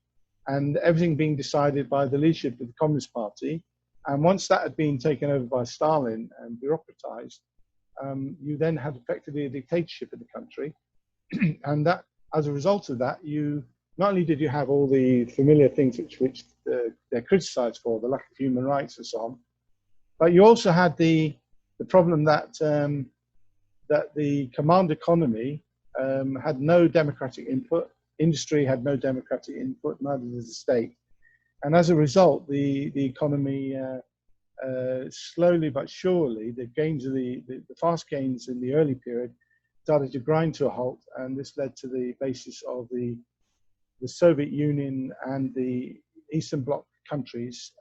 Speaker 1: and everything being decided by the leadership of the Communist Party. And once that had been taken over by Stalin and bureaucratized, you then had effectively a dictatorship in the country. And that, as a result of that, you not only did you have all the familiar things which they're criticized for, the lack of human rights and so on, but you also had the problem that that the command economy had no democratic input. Industry had no democratic input, neither did the state. And as a result, the economy slowly but surely, the gains of the fast gains in the early period started to grind to a halt, and this led to the basis of the Soviet Union and the Eastern Bloc countries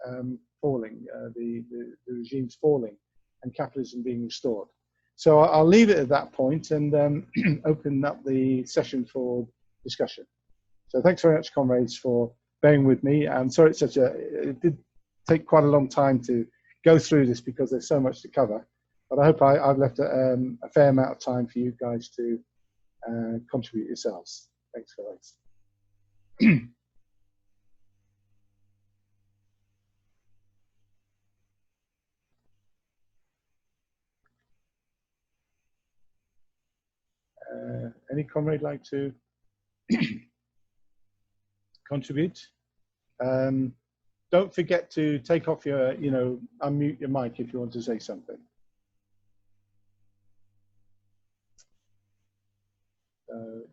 Speaker 1: falling, the regimes falling, and capitalism being restored. So I'll leave it at that point and open up the session for discussion. So thanks very much, comrades, for bearing with me. I'm sorry it did take quite a long time to go through this because there's so much to cover, but I hope I've left a fair amount of time for you guys to contribute yourselves. Thanks, guys. Any comrade like to contribute? Don't forget to take off your, unmute your mic if you want to say something.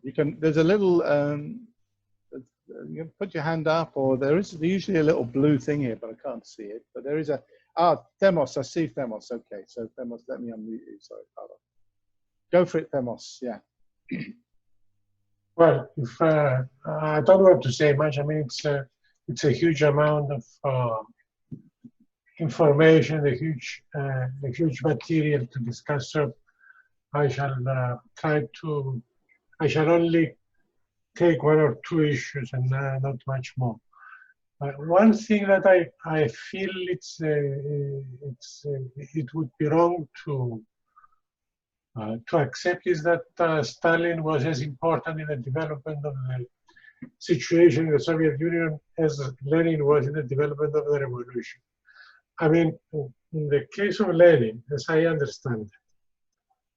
Speaker 1: You can, there's a little, you can put your hand up, or there is usually a little blue thing here, but I can't see it. But there is Themos, I see Themos. Okay, so Themos, let me unmute you. Sorry, pardon. Go for it, Themos, yeah.
Speaker 2: Well, if I don't want to say much. I mean, it's a huge amount of information, a huge material to discuss. So I shall I shall only take one or two issues and not much more. One thing that I feel it would be wrong to accept is that Stalin was as important in the development of the situation in the Soviet Union as Lenin was in the development of the revolution. I mean, in the case of Lenin, as I understand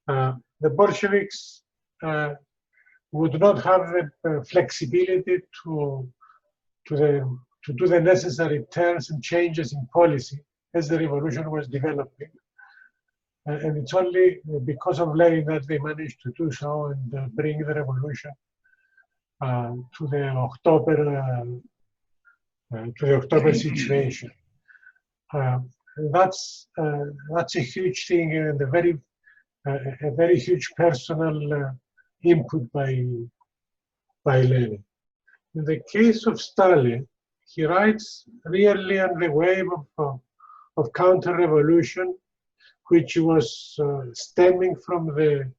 Speaker 2: it, the Bolsheviks would not have the flexibility to do the necessary turns and changes in policy as the revolution was developing. And it's only because of Lenin that they managed to do so and bring the revolution to the October situation. That's a huge thing and a very huge personal input by Lenin. In the case of Stalin, he writes really on the wave of counter-revolution, which was stemming from the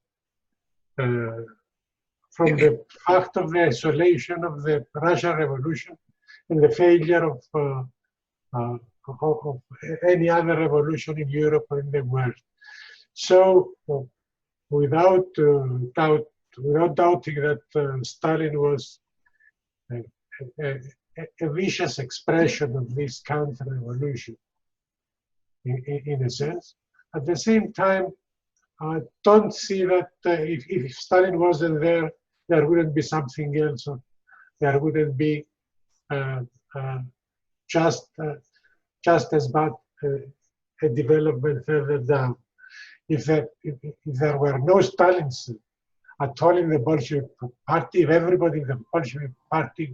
Speaker 2: fact of the isolation of the Russian Revolution and the failure of any other revolution in Europe or in the world. So, without doubting that Stalin was a vicious expression of this counter-revolution, in a sense. At the same time, I don't see that if Stalin wasn't there, there wouldn't be something else, or there wouldn't be just as bad a development further down. If there were no Stalins at all in the Bolshevik party, if everybody in the Bolshevik party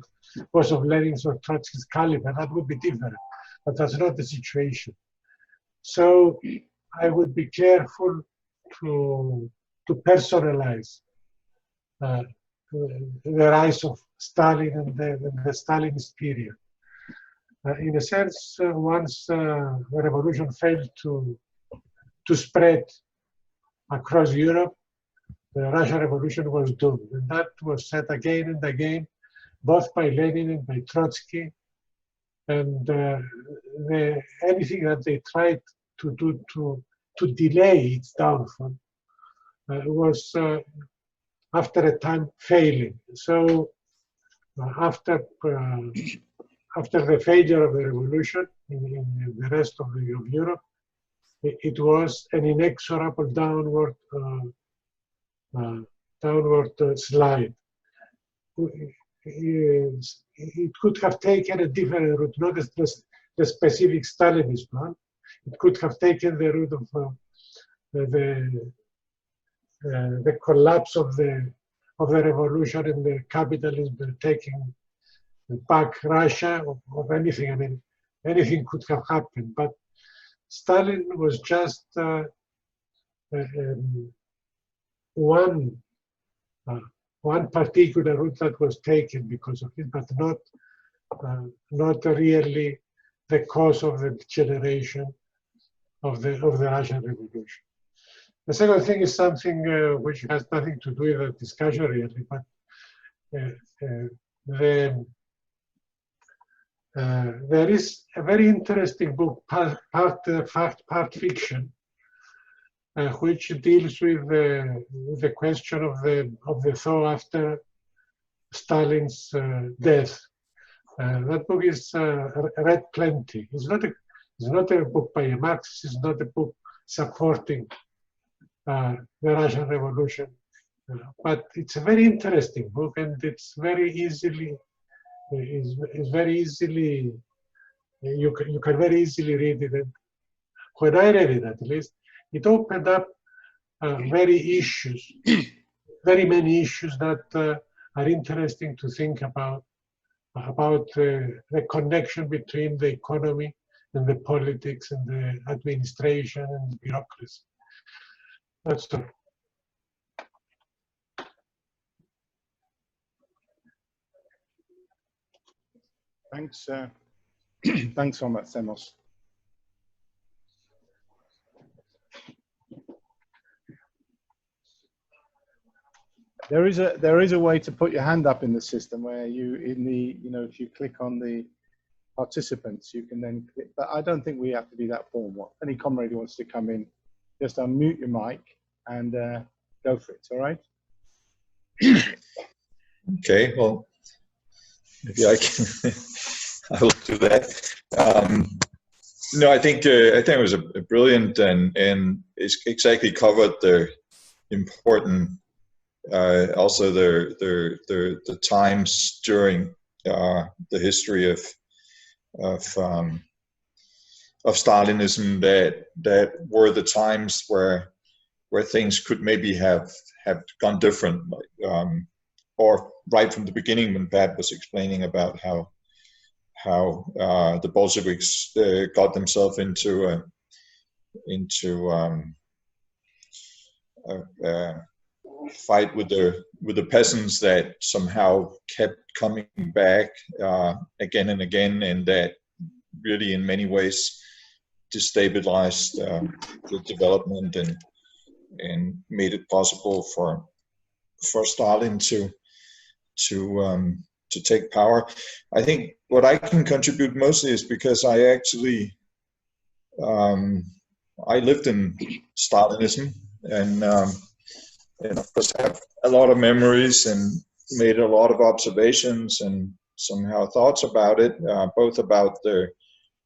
Speaker 2: was of Lenin's or Trotsky's caliber, that would be different. But that's not the situation. So I would be careful to personalize the rise of Stalin and the Stalinist period. In a sense, once the revolution failed to spread across Europe, the Russian Revolution was doomed. And that was said again and again, both by Lenin and by Trotsky. And anything that they tried to do to delay its downfall was, after a time, failing. So after the failure of the revolution in the rest of Europe, it was an inexorable downward slide. It could have taken a different route, not the specific Stalinist plan. It could have taken the route of the collapse of the revolution and the capitalism taking back Russia, or anything. I mean, anything could have happened. But Stalin was just one particular route that was taken because of it, but not really the cause of the degeneration of the Russian Revolution. The second thing is something which has nothing to do with the discussion really, but there is a very interesting book, part fact, part fiction, which deals with the question of the thaw after Stalin's death. That book is read plenty. It's not a book by a Marxist. It's not a book supporting the Russian Revolution, but it's a very interesting book, and it's very easily you can very easily read it. And when I read it, at least, it opened up many issues that are interesting to think about the connection between the economy and the politics and the administration and the bureaucracy. That's all.
Speaker 1: Thanks. Thanks so much, Semos. There is a way to put your hand up in the system where if you click on the participants, you can then click, but I don't think we have to be that formal. Any comrade who wants to come in, just unmute your mic and go for it, all right?
Speaker 3: Okay, well, maybe I can, I will do that. No, I think it was a brilliant and it's exactly covered the important, also the times during the history of Stalinism that were the times where things could maybe have gone different, or right from the beginning when Pat was explaining about how the Bolsheviks got themselves into a fight with the peasants that somehow kept coming back again and again, and that really in many ways destabilized the development and made it possible for Stalin to take power. I think what I can contribute mostly is because I actually I lived in Stalinism and of course have a lot of memories and made a lot of observations and somehow thoughts about it, both about the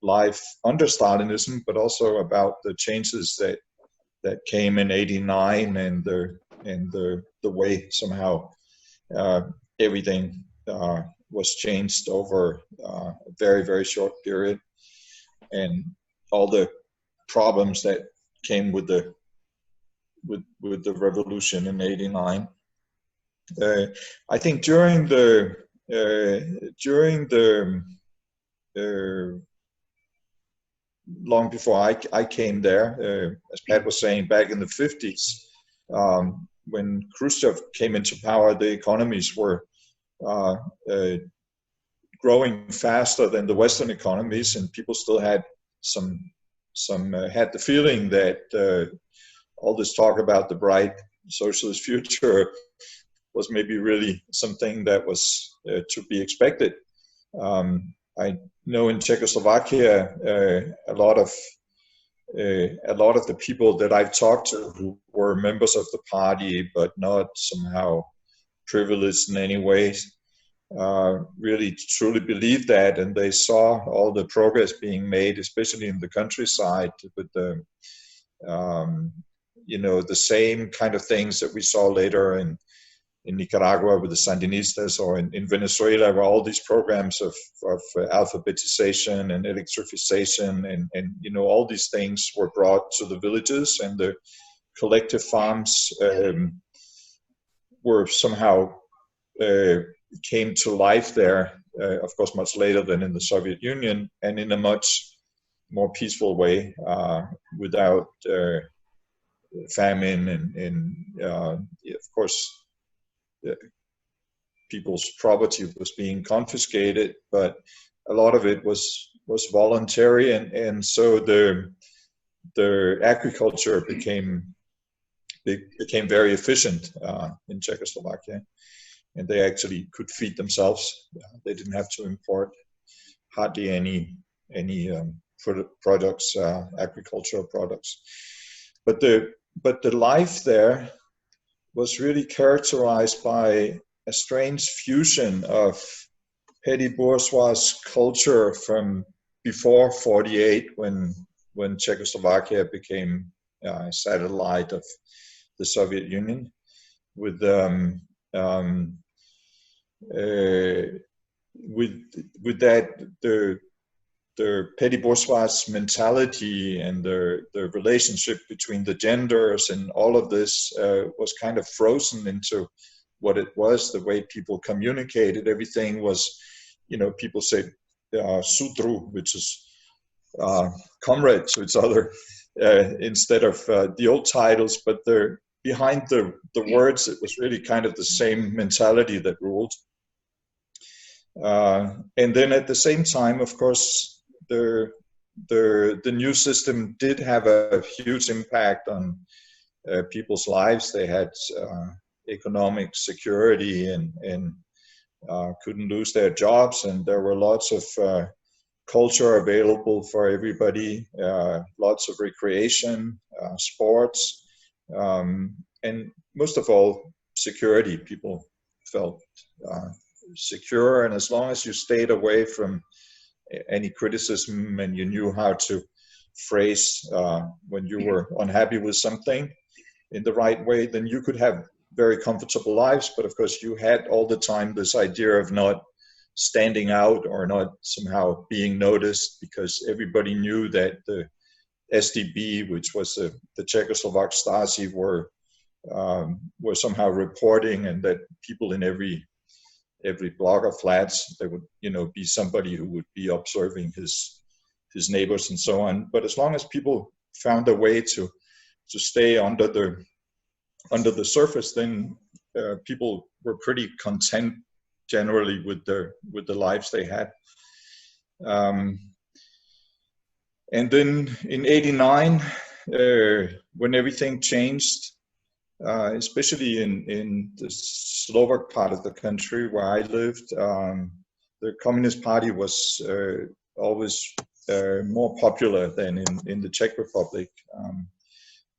Speaker 3: life under Stalinism, but also about the changes that came in '89 and the way somehow everything was changed over a very, very short period, and all the problems that came with the revolution in '89. I think during the long before I came there, as Pat was saying, back in the 50s, when Khrushchev came into power, the economies were growing faster than the Western economies, and people still had had the feeling that all this talk about the bright socialist future was maybe really something that was to be expected. I know in Czechoslovakia, a lot of the people that I've talked to who were members of the party but not somehow privileged in any way, really truly believed that, and they saw all the progress being made, especially in the countryside, with the the same kind of things that we saw later in Nicaragua with the Sandinistas, or in Venezuela, where all these programs of alphabetization and electrification and all these things were brought to the villages, and the collective farms were somehow came to life there, of course much later than in the Soviet Union, and in a much more peaceful way, without famine and of course people's property was being confiscated, but a lot of it was voluntary, and so the agriculture became very efficient in Czechoslovakia, and they actually could feed themselves. They didn't have to import hardly any products, agricultural products. But the life there was really characterized by a strange fusion of petty bourgeois culture from before '48, when Czechoslovakia became a satellite of the Soviet Union, with that the petty bourgeois mentality and the relationship between the genders and all of this was kind of frozen into what it was, the way people communicated. Everything was, people say sutru, which is comrade to each other, instead of the old titles, but behind the words, it was really kind of the same mentality that ruled. And then at the same time, of course, the new system did have a huge impact on people's lives. They had economic security and couldn't lose their jobs, and there were lots of culture available for everybody, lots of recreation, sports, and most of all, security. People felt secure, and as long as you stayed away from any criticism and you knew how to phrase when you were unhappy with something in the right way, then you could have very comfortable lives. But of course, you had all the time this idea of not standing out or not somehow being noticed, because everybody knew that the SDB, which was the Czechoslovak Stasi, were somehow reporting, and that people in every block of flats, there would be somebody who would be observing his neighbors and so on. But as long as people found a way to stay under the surface, then people were pretty content generally with the lives they had. And then in '89, when everything changed, especially in the Slovak part of the country where I lived, the Communist Party was always more popular than in the Czech Republic,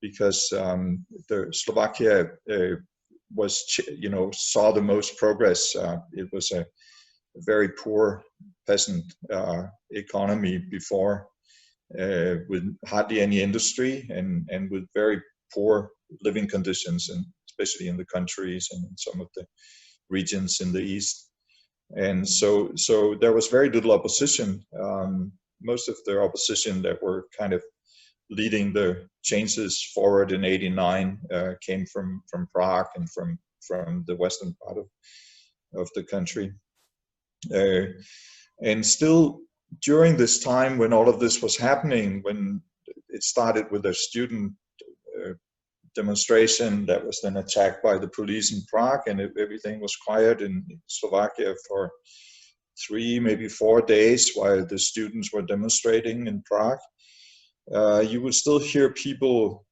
Speaker 3: because the Slovakia was, saw the most progress. It was a very poor peasant economy before, with hardly any industry and with very poor living conditions, and especially in the countries and in some of the regions in the east. And so there was very little opposition. Most of the opposition that were kind of leading the changes forward in '89 came from Prague and from the western part of the country. And still during this time when all of this was happening, when it started with a student demonstration that was then attacked by the police in Prague, and everything was quiet in Slovakia for 3, maybe 4 days while the students were demonstrating in Prague, you would still hear people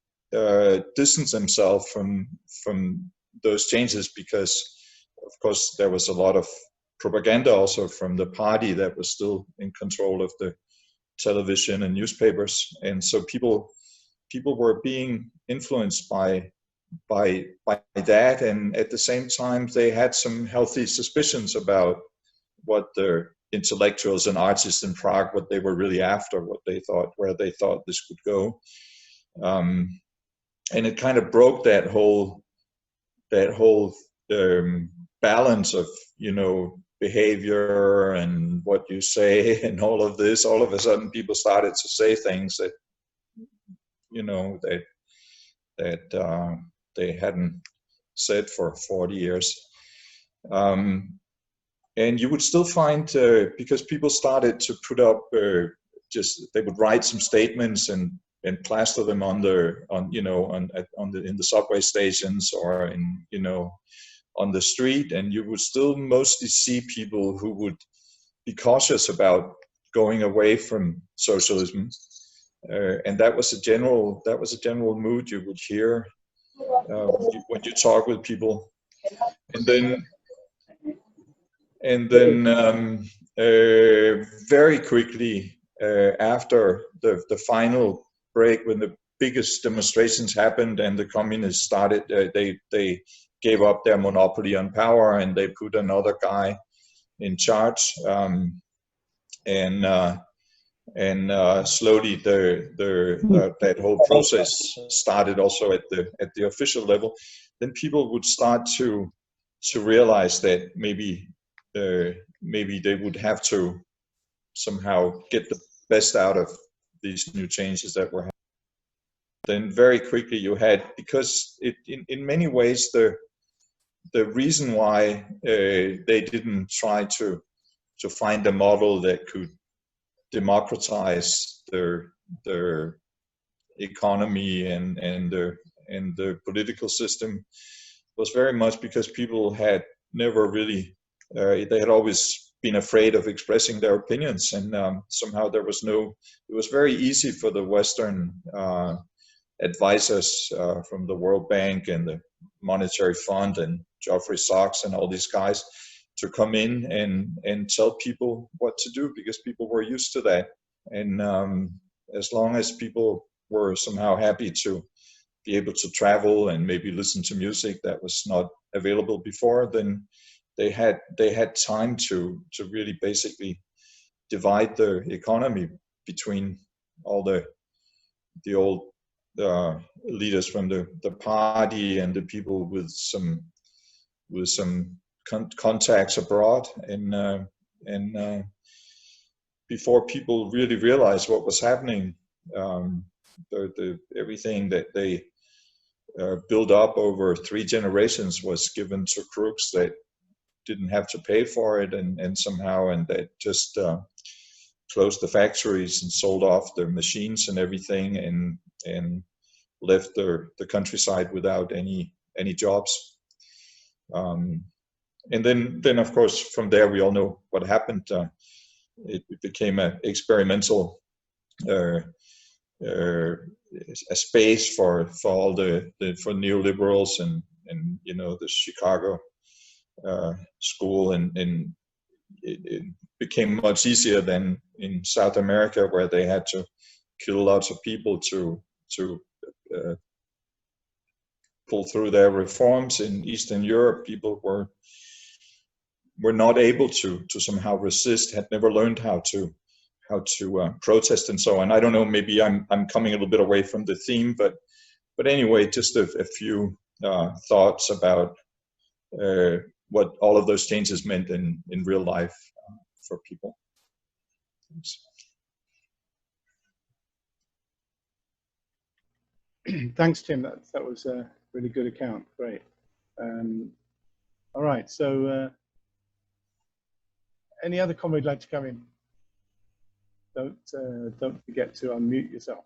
Speaker 3: distance themselves from those changes, because of course there was a lot of propaganda also from the party that was still in control of the television and newspapers, and so people were being influenced by that, and at the same time they had some healthy suspicions about what the intellectuals and artists in Prague, what they were really after, what they thought, where they thought this could go, and it kind of broke that whole balance of behavior and what you say and all of this. All of a sudden, people started to say things that that they hadn't said for 40 years. And you would still find, because people started to put up, they would write some statements and plaster them in the subway stations or on the street, and you would still mostly see people who would be cautious about going away from socialism. And that was a general mood you would hear when you talk with people. And then very quickly after the final break, when the biggest demonstrations happened and the communists started, they gave up their monopoly on power and they put another guy in charge. And slowly that whole process started also at the official level. Then people would start to realize that maybe they would have to somehow get the best out of these new changes that were happening. Then very quickly you had, because in many ways the reason why they didn't try to find a model that could democratize their economy and the political system was very much because people had never really, they had always been afraid of expressing their opinions, and somehow it was very easy for the Western advisors from the World Bank and the Monetary Fund and Geoffrey Sachs and all these guys come in and tell people what to do, because people were used to that. And as long as people were somehow happy to be able to travel and maybe listen to music that was not available before, then they had time to really basically divide the economy between all the old leaders from the party and the people with some contacts abroad, and before people really realized what was happening, everything that they built up over 3 generations was given to crooks that didn't have to pay for it, and that just closed the factories and sold off their machines and everything, and left the countryside without any jobs. And then of course from there we all know what happened. It became an experimental a space for all for neoliberals and the Chicago school, and it became much easier than in South America, where they had to kill lots of people to pull through their reforms. In Eastern Europe, people were not able to somehow resist, had never learned how to protest and so on. I don't know, maybe I'm coming a little bit away from the theme, but anyway, just a few thoughts about what all of those changes meant in real life for people. Thanks.
Speaker 1: Thanks, Tim. That was a really good account. Great. All right. So, any other comrade like to come in? Don't forget to unmute yourself.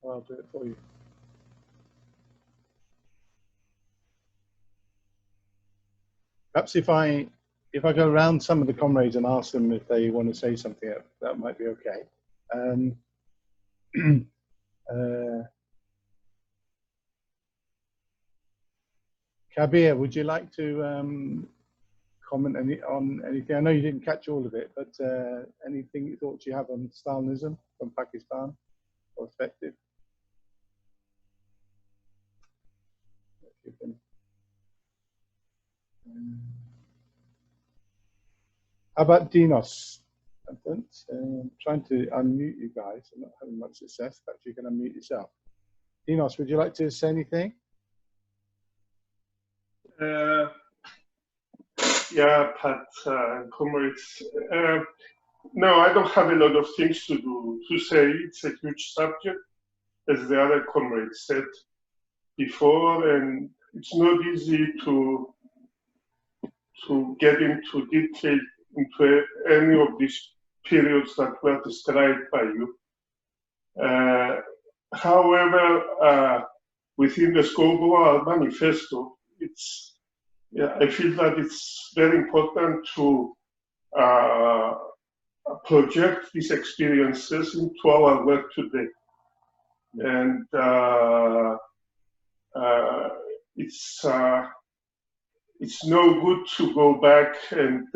Speaker 1: I'll do it for you. Perhaps if I go around some of the comrades and ask them if they want to say something, that might be okay. Kabir, would you like to comment on anything? I know you didn't catch all of it, but anything thoughts you have on Stalinism from Pakistan perspective? How about Dinos? I'm trying to unmute you guys. I'm not having much success. Perhaps you can unmute yourself. Dinos, would you like to say anything?
Speaker 4: Yeah, Pat, comrades. No, I don't have a lot of things to say. It's a huge subject, as the other comrades said before, and it's not easy to get into detail into any of these periods that were described by you. However, within the scope of our manifesto, I feel that it's very important to project these experiences into our work today. And it's no good to go back and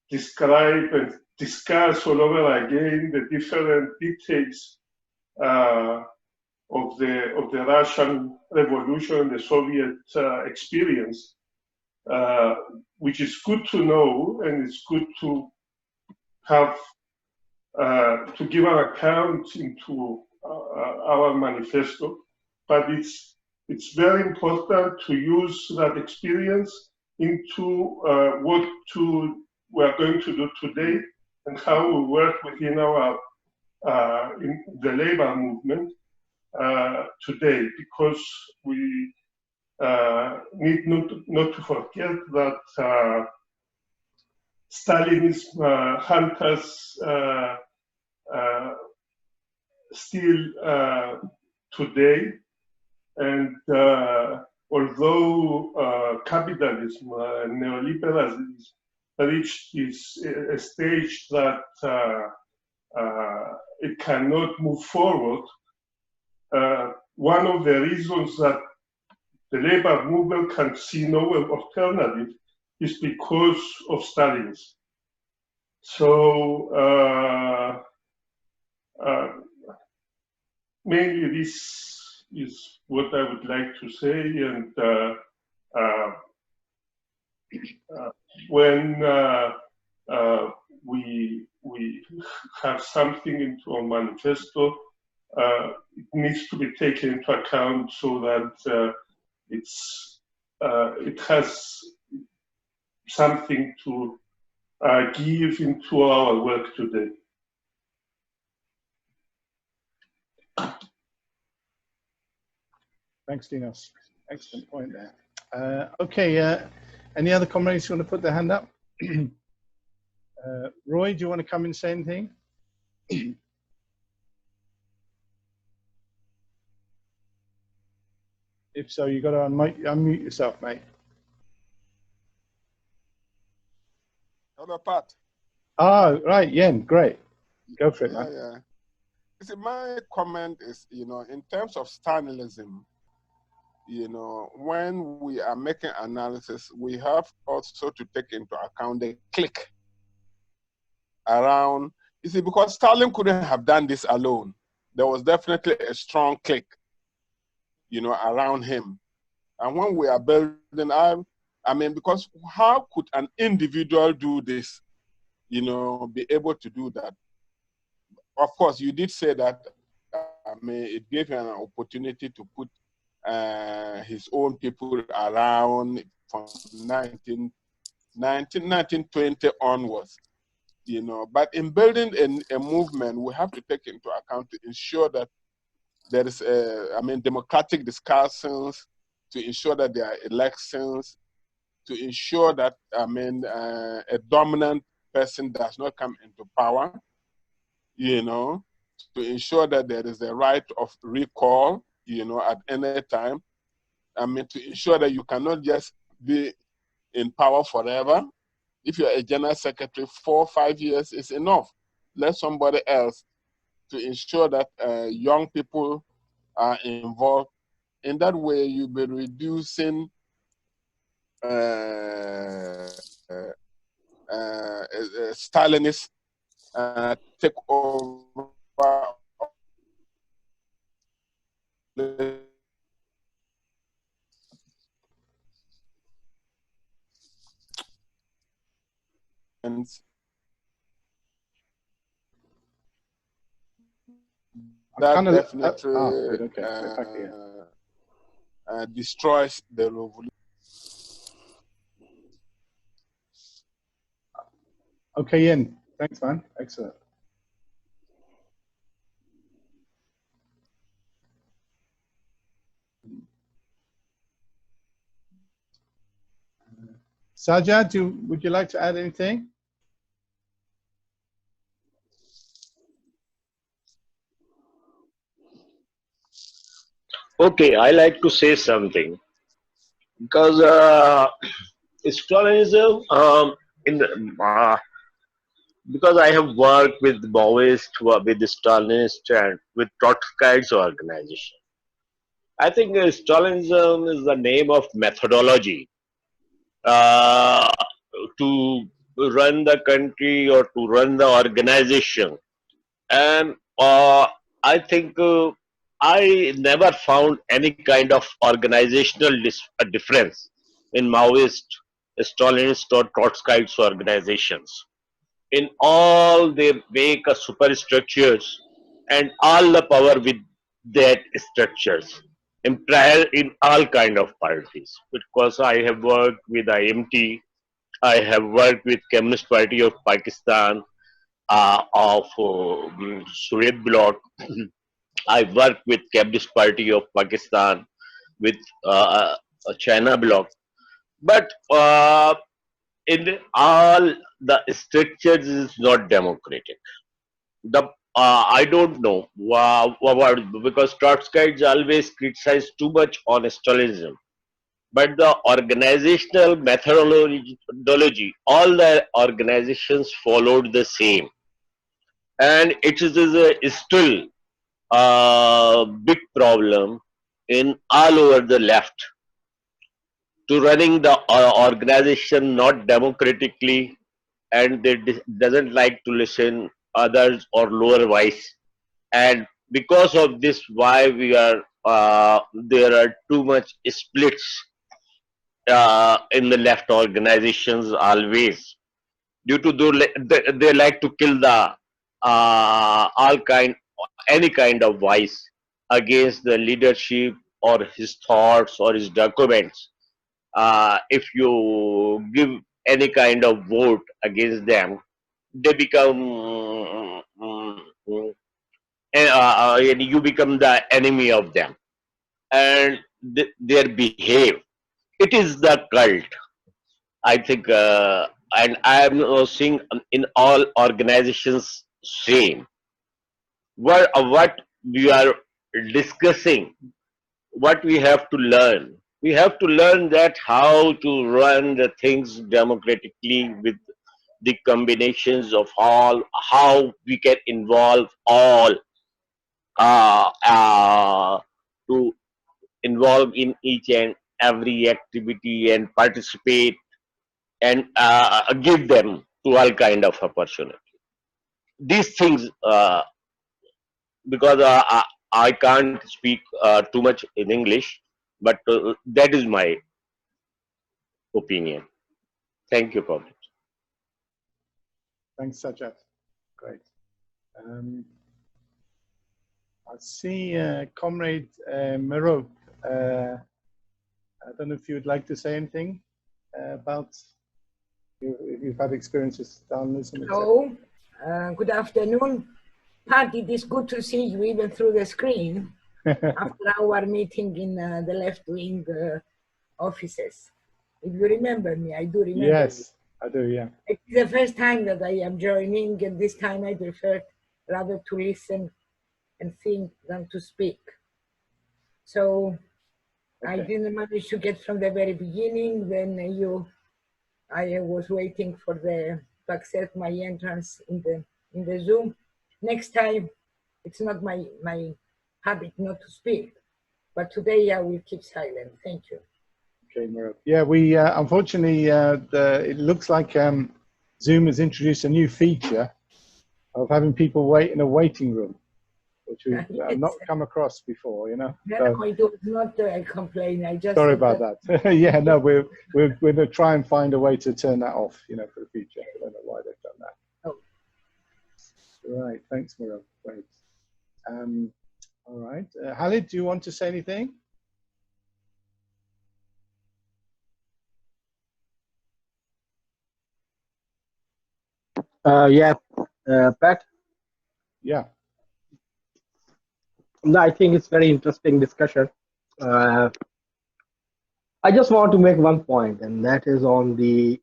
Speaker 4: describe and discuss all over again the different details of the Russian Revolution and the Soviet experience, which is good to know, and it's good to have to give an account into our manifesto. But it's very important to use that experience into what we're going to do today and how we work within our in the labor movement today, because we need not to forget that Stalinism hunters still today, and although capitalism and neoliberalism reached a stage that it cannot move forward, one of the reasons that the labor movement can see no alternative is because of Stalinism. So mainly this is what I would like to say, and when we have something into our manifesto, it needs to be taken into account so that it has something to give into our work today.
Speaker 1: Thanks, Dinos. Excellent point there. Okay, any other comrades who want to put their hand up? Roy, do you want to come and say anything? If so, you got to unmute yourself, mate.
Speaker 5: Hello, Pat.
Speaker 1: Ah, right, Yen, great. Go for it, man.
Speaker 5: Yeah. You see, my comment is, in terms of Stalinism, when we are making analysis, we have also to take into account the clique around. You see, because Stalin couldn't have done this alone. There was definitely a strong clique, around him. And when we are building, I mean, because how could an individual do this, be able to do that? Of course, you did say that, it gave him an opportunity to put his own people around from 1920 onwards, But in building a movement, we have to take into account to ensure that there is, democratic discussions, to ensure that there are elections, to ensure that, a dominant person does not come into power, to ensure that there is the right of recall, at any time. To ensure that you cannot just be in power forever. If you're a general secretary, 4 or 5 years is enough. Let somebody else, to ensure that young people are involved. In that way, you'll be reducing Stalinist takeover. That definitely destroys the revolution.
Speaker 1: Okay, Ian. Thanks, man. Excellent. Sajad, would you like to add anything?
Speaker 6: Okay, I like to say something because Stalinism, because I have worked with Maoist, with Stalinist, and with Trotskyist organization. I think Stalinism is the name of methodology to run the country or to run the organization, and I think I never found any kind of organizational difference in Maoist, Stalinist or Trotskyist organizations. In all, they make a superstructures and all the power with that structures in all kind of parties. Because I have worked with IMT, I have worked with Communist Party of Pakistan, of Soviet bloc. I worked with Communist Party of Pakistan, with China bloc. But in all the structures is not democratic. I don't know because Trotskyites always criticize too much on Stalinism, but the organizational methodology, all the organizations followed the same, and it is still a big problem in all over the left. to running the organization not democratically, and they doesn't like to listen others or lower voice. And because of this, why we are there are too much splits in the left organizations always, due to they like to kill the all kind any kind of voice against the leadership or his thoughts or his documents. If you give any kind of vote against them, they become and you become the enemy of them, and their behave. It is the cult, I think, and I am seeing in all organizations same. What we are discussing, what we have to learn. We have to learn that how to run the things democratically with the combinations of all, how we can involve all uh, uh, to involve in each and every activity and participate and give them to all kind of opportunity. These things, because I can't speak too much in English, but that is my opinion. Thank you, Paul.
Speaker 1: Thanks, Sajjad. Great. I see Comrade Marok. I don't know if you would like to say anything about if you've had experience with Stalinism.
Speaker 7: Hello, good afternoon. Pat, it is good to see you even through the screen after our meeting in the left-wing offices. If you remember me, I do remember.
Speaker 1: Yes,
Speaker 7: you.
Speaker 1: I do, yeah.
Speaker 7: It's the first time that I am joining, and this time I prefer rather to listen and think than to speak. So okay. I didn't manage to get from the very beginning. Then I was waiting for to accept my entrance in the Zoom. Next time, it's not my habit not to speak, but today I will keep silent. Thank you.
Speaker 1: Okay, Marok. Yeah, we unfortunately it looks like Zoom has introduced a new feature of having people wait in a waiting room, which we've
Speaker 7: Yes.
Speaker 1: not come across before, you know.
Speaker 7: No,
Speaker 1: So,
Speaker 7: I do not complain. I just
Speaker 1: sorry about that. Yeah, no, we're going to try and find a way to turn that off, you know, for the future. I don't know why they've done that.
Speaker 7: Oh.
Speaker 1: Right, thanks, Marok. Great. All right, Khalid, do you want to say anything?
Speaker 8: Yeah, Pat.
Speaker 1: Yeah.
Speaker 8: No, I think it's very interesting discussion. I just want to make one point, and that is on the,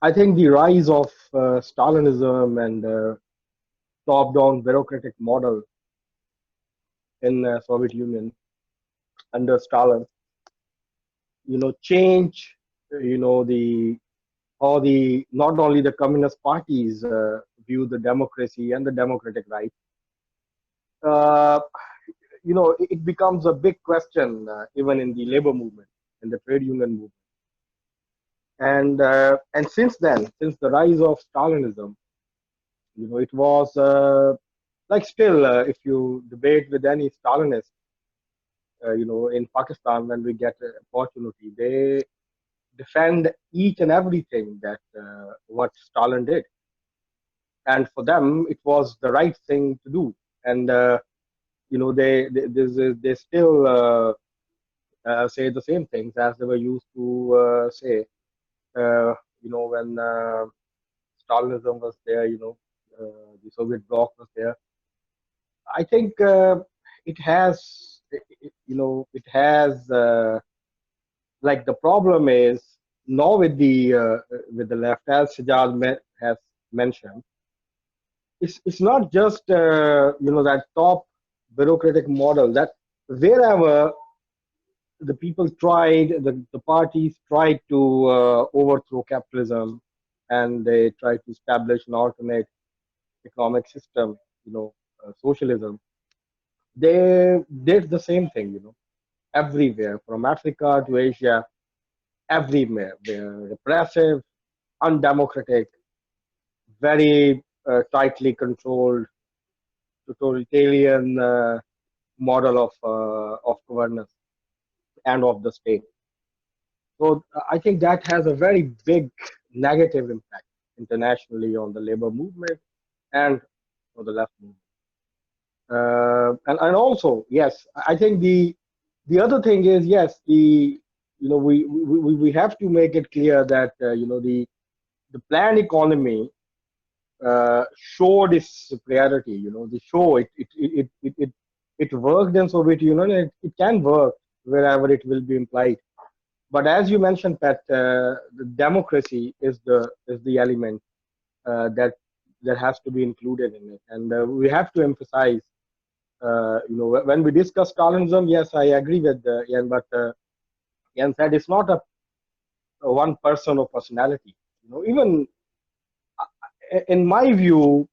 Speaker 8: I think the rise of Stalinism and top-down bureaucratic model in Soviet Union under Stalin, change, how not only the communist parties view the democracy and the democratic right. It becomes a big question even in the labor movement, in the trade union movement. And since then, since the rise of Stalinism, it was like still, if you debate with any Stalinist, in Pakistan, when we get an opportunity, they defend each and everything that what Stalin did, and for them it was the right thing to do. And they still say the same things as they were used to say, when Stalinism was there, the Soviet bloc was there. I think it has, like the problem is now with the left, as Sajjad has mentioned, it's not just that top bureaucratic model, that wherever the people tried, the parties tried to overthrow capitalism, and they tried to establish an alternate economic system, socialism, they did the same thing, everywhere, from Africa to Asia, everywhere. They're repressive, undemocratic, very tightly controlled, totalitarian model of governance and of the state. So I think that has a very big negative impact internationally on the labor movement and for the left movement. And also, yes, I think the other thing is, yes, we have to make it clear that the planned economy showed its superiority. It worked in Soviet Union, and it can work wherever it will be implied. But as you mentioned, Pat, the democracy is the element that has to be included in it, and we have to emphasize. When we discuss Stalinism, yes, I agree with Jan, but Jan said it's not a one person or personality. Even in my view,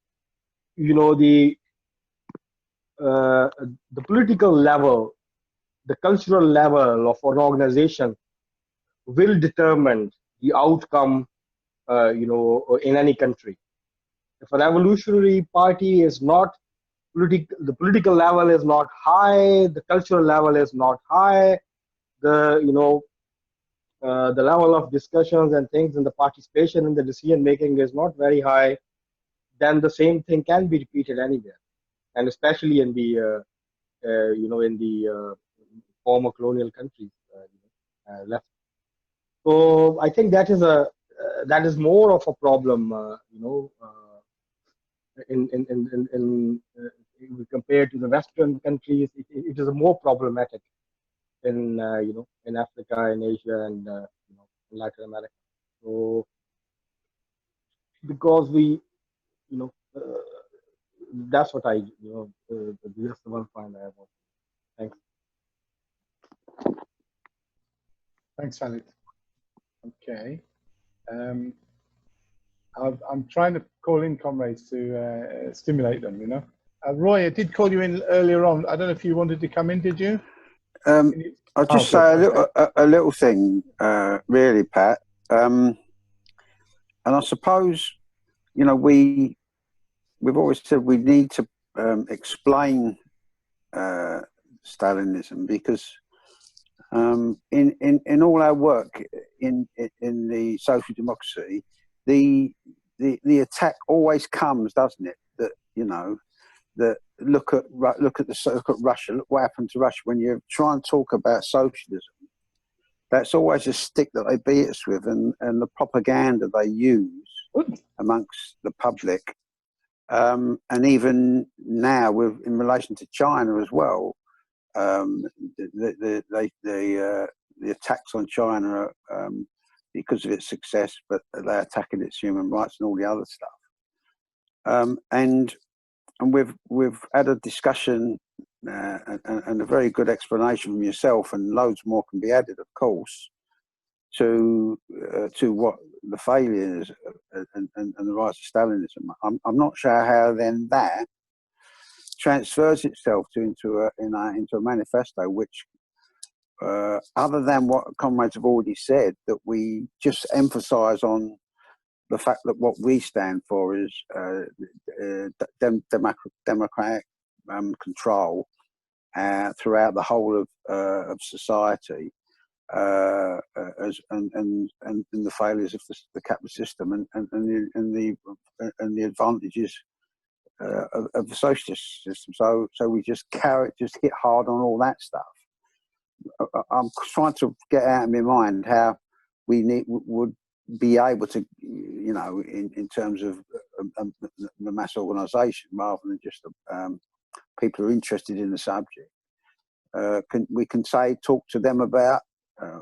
Speaker 8: the political level, the cultural level of an organization will determine the outcome, in any country. If a revolutionary party is not the political level is not high, the cultural level is not high, the level of discussions and things and the participation in the decision making is not very high, then the same thing can be repeated anywhere, and especially in the former colonial countries left. So I think that is more of a problem, compared to the Western countries. It is more problematic in in Africa, in Asia, and in Latin America. So because that's what I just the one point I have. Thanks.
Speaker 1: Thanks, Khalid. Okay. I'm trying to call in comrades to stimulate them, Roy, I did call you in earlier on. I don't know if you wanted to come in, did you?
Speaker 9: I'll just say a little thing, really, Pat. And I suppose, we've always said we need to explain Stalinism, because in all our work in the social democracy, the attack always comes, doesn't it? That that look at Russia. Look what happened to Russia when you try and talk about socialism. That's always a stick that they beat us with, and the propaganda they use amongst the public, and even now in relation to China as well. The attacks on China because of its success, but they're attacking its human rights and all the other stuff. And we've had a discussion and a very good explanation from yourself, and loads more can be added, of course, to what the failures and the rise of Stalinism. I'm not sure how then that transfers itself into a manifesto, which other than what comrades have already said, that we just emphasise on the fact that what we stand for is democratic control throughout the whole of society, and the failures of the capitalist system and the advantages of the socialist system. So we just hit hard on all that stuff. I'm trying to get out of my mind how we would be able to, in terms of the mass organisation, rather than just people who are interested in the subject. We can talk to them about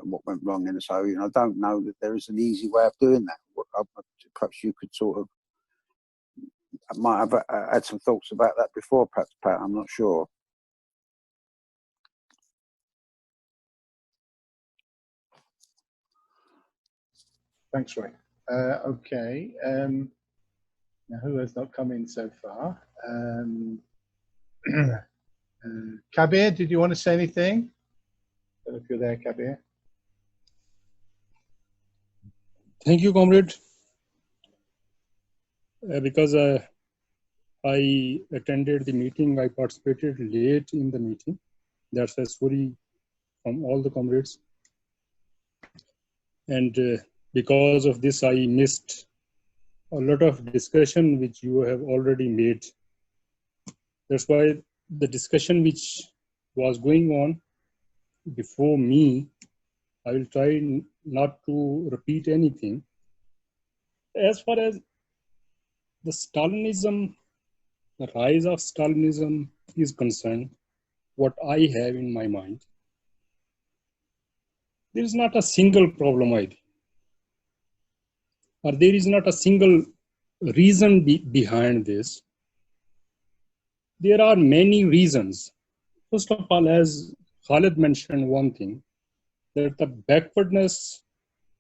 Speaker 9: what went wrong in the Soviet. I don't know that there is an easy way of doing that. Perhaps you could sort of, I might have had some thoughts about that before, perhaps, Pat. I'm not sure.
Speaker 1: Thanks, Roy. Okay. Now, who has not come in so far? Kabir, did you want to say anything? don't know if you're there, Kabir.
Speaker 10: Thank you, comrade. Because I attended the meeting, I participated late in the meeting. That's a sorry from all the comrades. And because of this, I missed a lot of discussion which you have already made. That's why the discussion which was going on before me, I will try not to repeat anything. As far as the Stalinism, the rise of Stalinism is concerned, what I have in my mind, there is not a single problem, I think, or there is not a single reason behind this. There are many reasons. First of all, as Khalid mentioned one thing, that the backwardness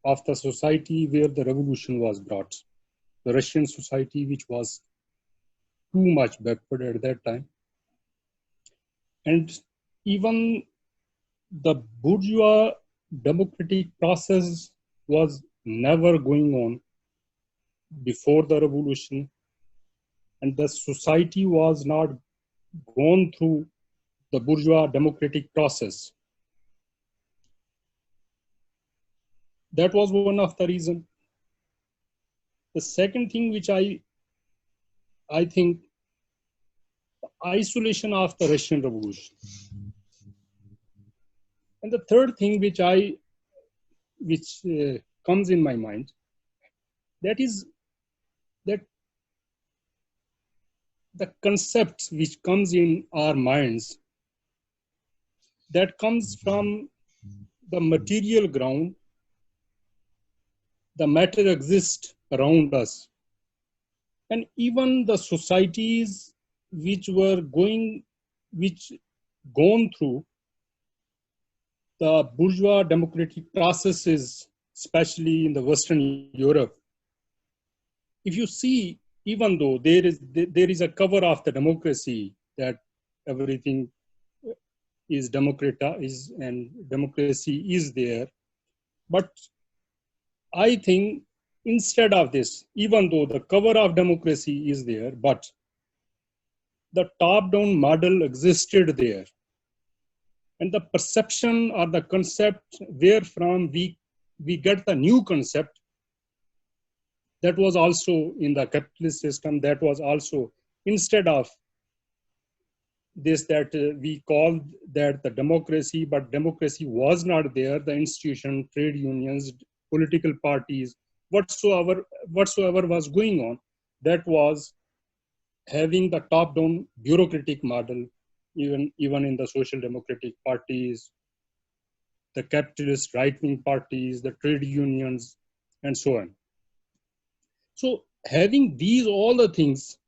Speaker 10: of the society where the revolution was brought, the Russian society, which was too much backward at that time. And even the bourgeois democratic process was never going on before the revolution, and the society was not gone through the bourgeois democratic process. That was one of the reasons. The second thing which I think, isolation of the Russian Revolution. And the third thing which comes in my mind, that is that the concept which comes in our minds, that comes from the material ground. The matter exists around us. And even the societies which gone through the bourgeois democratic processes, especially in the Western Europe, if you see, even though there is a cover of the democracy, that everything is democratized and democracy is there, but I think instead of this, even though the cover of democracy is there, but the top-down model existed there. And the perception or the concept wherefrom we get the new concept, that was also in the capitalist system, that was also, instead of this, that we called that the democracy, but democracy was not there, the institution, trade unions, political parties, whatsoever was going on, that was having the top-down bureaucratic model, even in the social democratic parties, the capitalist right-wing parties, the trade unions, and so on. So having these all the things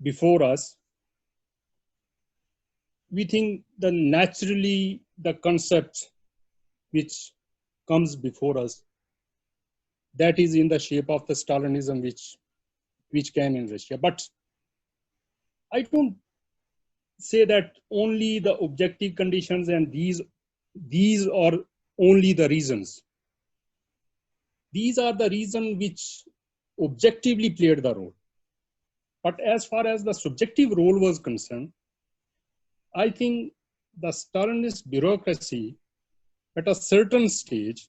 Speaker 10: before us, we think that naturally the concept which comes before us, that is in the shape of the Stalinism which came in Russia. But I don't say that only the objective conditions and these are only the reasons. These are the reasons which objectively played the role. But as far as the subjective role was concerned, I think the Stalinist bureaucracy at a certain stage,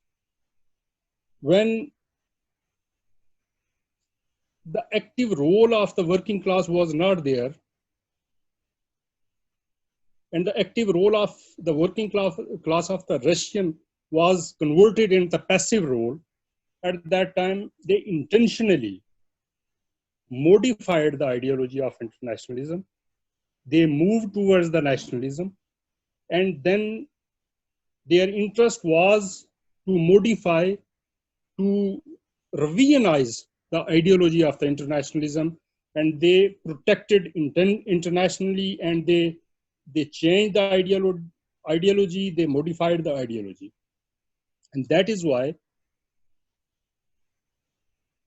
Speaker 10: when the active role of the working class was not there, and the active role of the working class of the Russian was converted into the passive role, at that time they intentionally modified the ideology of internationalism. They moved towards the nationalism, and then their interest was to modify, to revisionize the ideology of the internationalism, and they protected internationally, and they changed the ideology, they modified the ideology. And that is why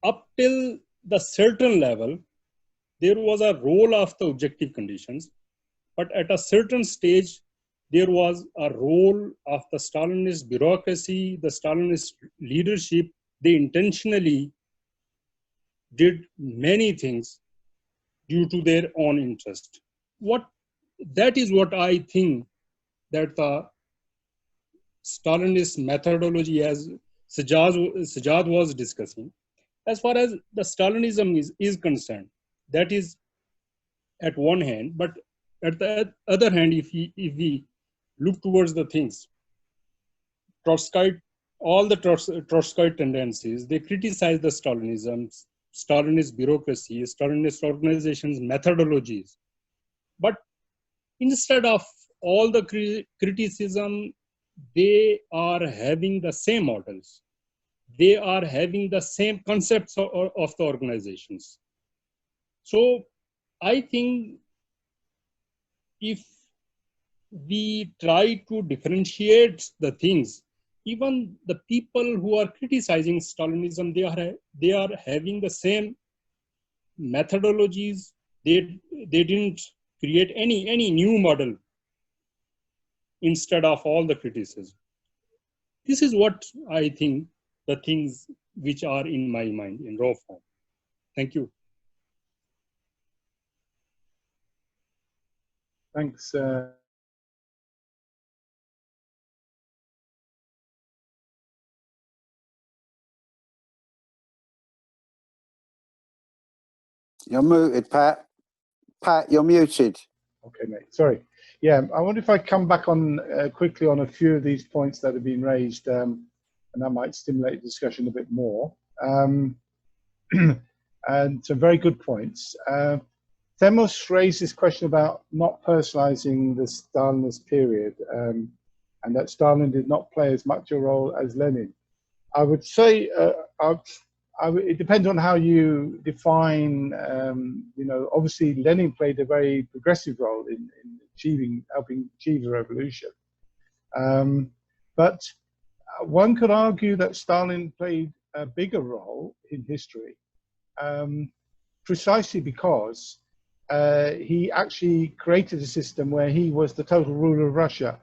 Speaker 10: up till the certain level, there was a role of the objective conditions, but at a certain stage, there was a role of the Stalinist bureaucracy, the Stalinist leadership. They intentionally did many things due to their own interest. That is what I think that the Stalinist methodology, as Sajjad was discussing, as far as the Stalinism is concerned, that is at one hand, but at the other hand, if we look towards the things, Trotskyite, all the Trotskyite tendencies, they criticize the Stalinism, Stalinist bureaucracy, Stalinist organizations, methodologies. But instead of all the criticism, they are having the same models. They are having the same concepts of the organizations. So I think if we try to differentiate the things, even the people who are criticizing Stalinism, they are having the same methodologies. They didn't create any new model instead of all the criticism. This is what I think the things which are in my mind in raw form. Thank you.
Speaker 1: Thanks.
Speaker 9: You're muted, Pat. Pat, you're muted.
Speaker 1: Okay, mate. Sorry. Yeah, I wonder if I come back on quickly on a few of these points that have been raised, and that might stimulate discussion a bit more. And some very good points. Themos raised this question about not personalizing the Stalinist period, and that Stalin did not play as much a role as Lenin. I would say it depends on how you define, you know, obviously Lenin played a very progressive role in helping achieve the revolution. But one could argue that Stalin played a bigger role in history, precisely because he actually created a system where he was the total ruler of Russia.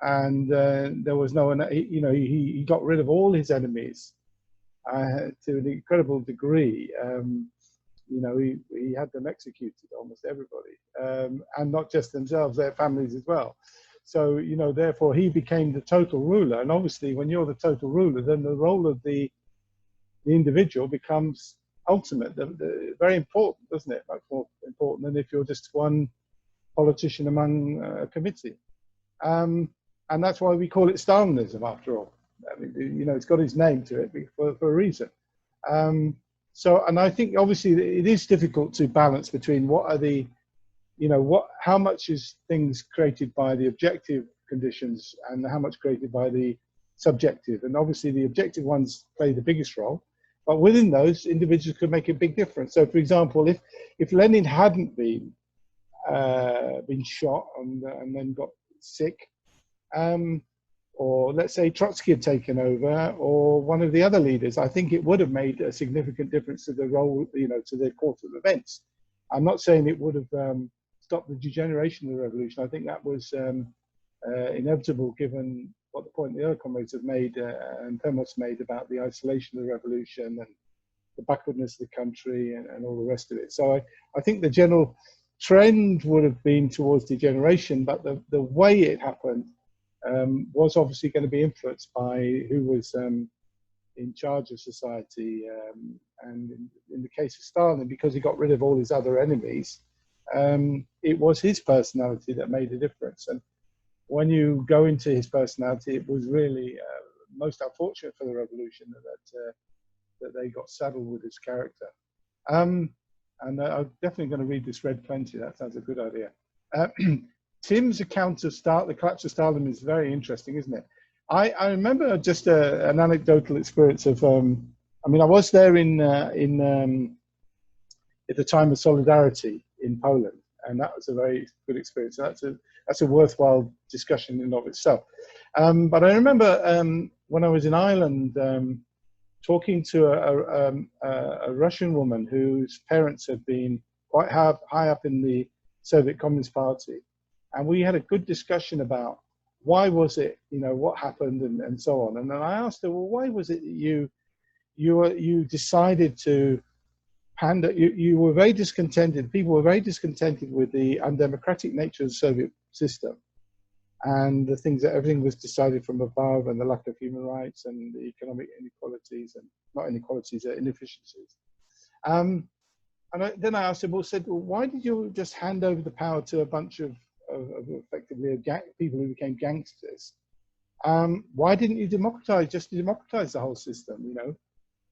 Speaker 1: And there was no one, you know, he got rid of all his enemies to an incredible degree. You know, he had them executed, almost everybody, and not just themselves, their families as well. So, you know, therefore he became the total ruler. And obviously when you're the total ruler, then the role of the individual becomes ultimate, very important, doesn't it? Much more important than if you're just one politician among a committee. And that's why we call it Stalinism, after all. I mean, you know, it's got its name to it for a reason. So, and I think obviously it is difficult to balance between what are the, you know, how much is things created by the objective conditions and how much created by the subjective. And obviously the objective ones play the biggest role, but within those, individuals could make a big difference. So, for example, if Lenin hadn't been shot and then got sick, or let's say Trotsky had taken over, or one of the other leaders, I think it would have made a significant difference to the role, you know, to the course of events. I'm not saying it would have stopped the degeneration of the revolution. I think that was inevitable, given what the point the other comrades have made and Themos made about the isolation of the revolution and the backwardness of the country and all the rest of it. So I think the general trend would have been towards degeneration, but the way it happened was obviously going to be influenced by who was in charge of society. And in the case of Stalin, because he got rid of all his other enemies, it was his personality that made a difference. And when you go into his personality, it was really most unfortunate for the revolution that they got saddled with his character. And I'm definitely going to read this Red Plenty. That sounds a good idea. Tim's account of the collapse of Stalin is very interesting, isn't it? I remember just an anecdotal experience of, I mean, I was there at the time of Solidarity in Poland, and that was a very good experience. That's a worthwhile discussion in and of itself. But I remember when I was in Ireland, talking to a Russian woman whose parents had been quite high up in the Soviet Communist Party. And we had a good discussion about why was it, you know, what happened and so on. And then I asked her, well, why was it that you decided to you were very discontented, people were very discontented with the undemocratic nature of the Soviet system and the things that everything was decided from above and the lack of human rights and the economic inequalities and not inequalities, inefficiencies. And then I asked him, well, why did you just hand over the power to a bunch of effectively people who became gangsters? Why didn't you democratize the whole system, you know?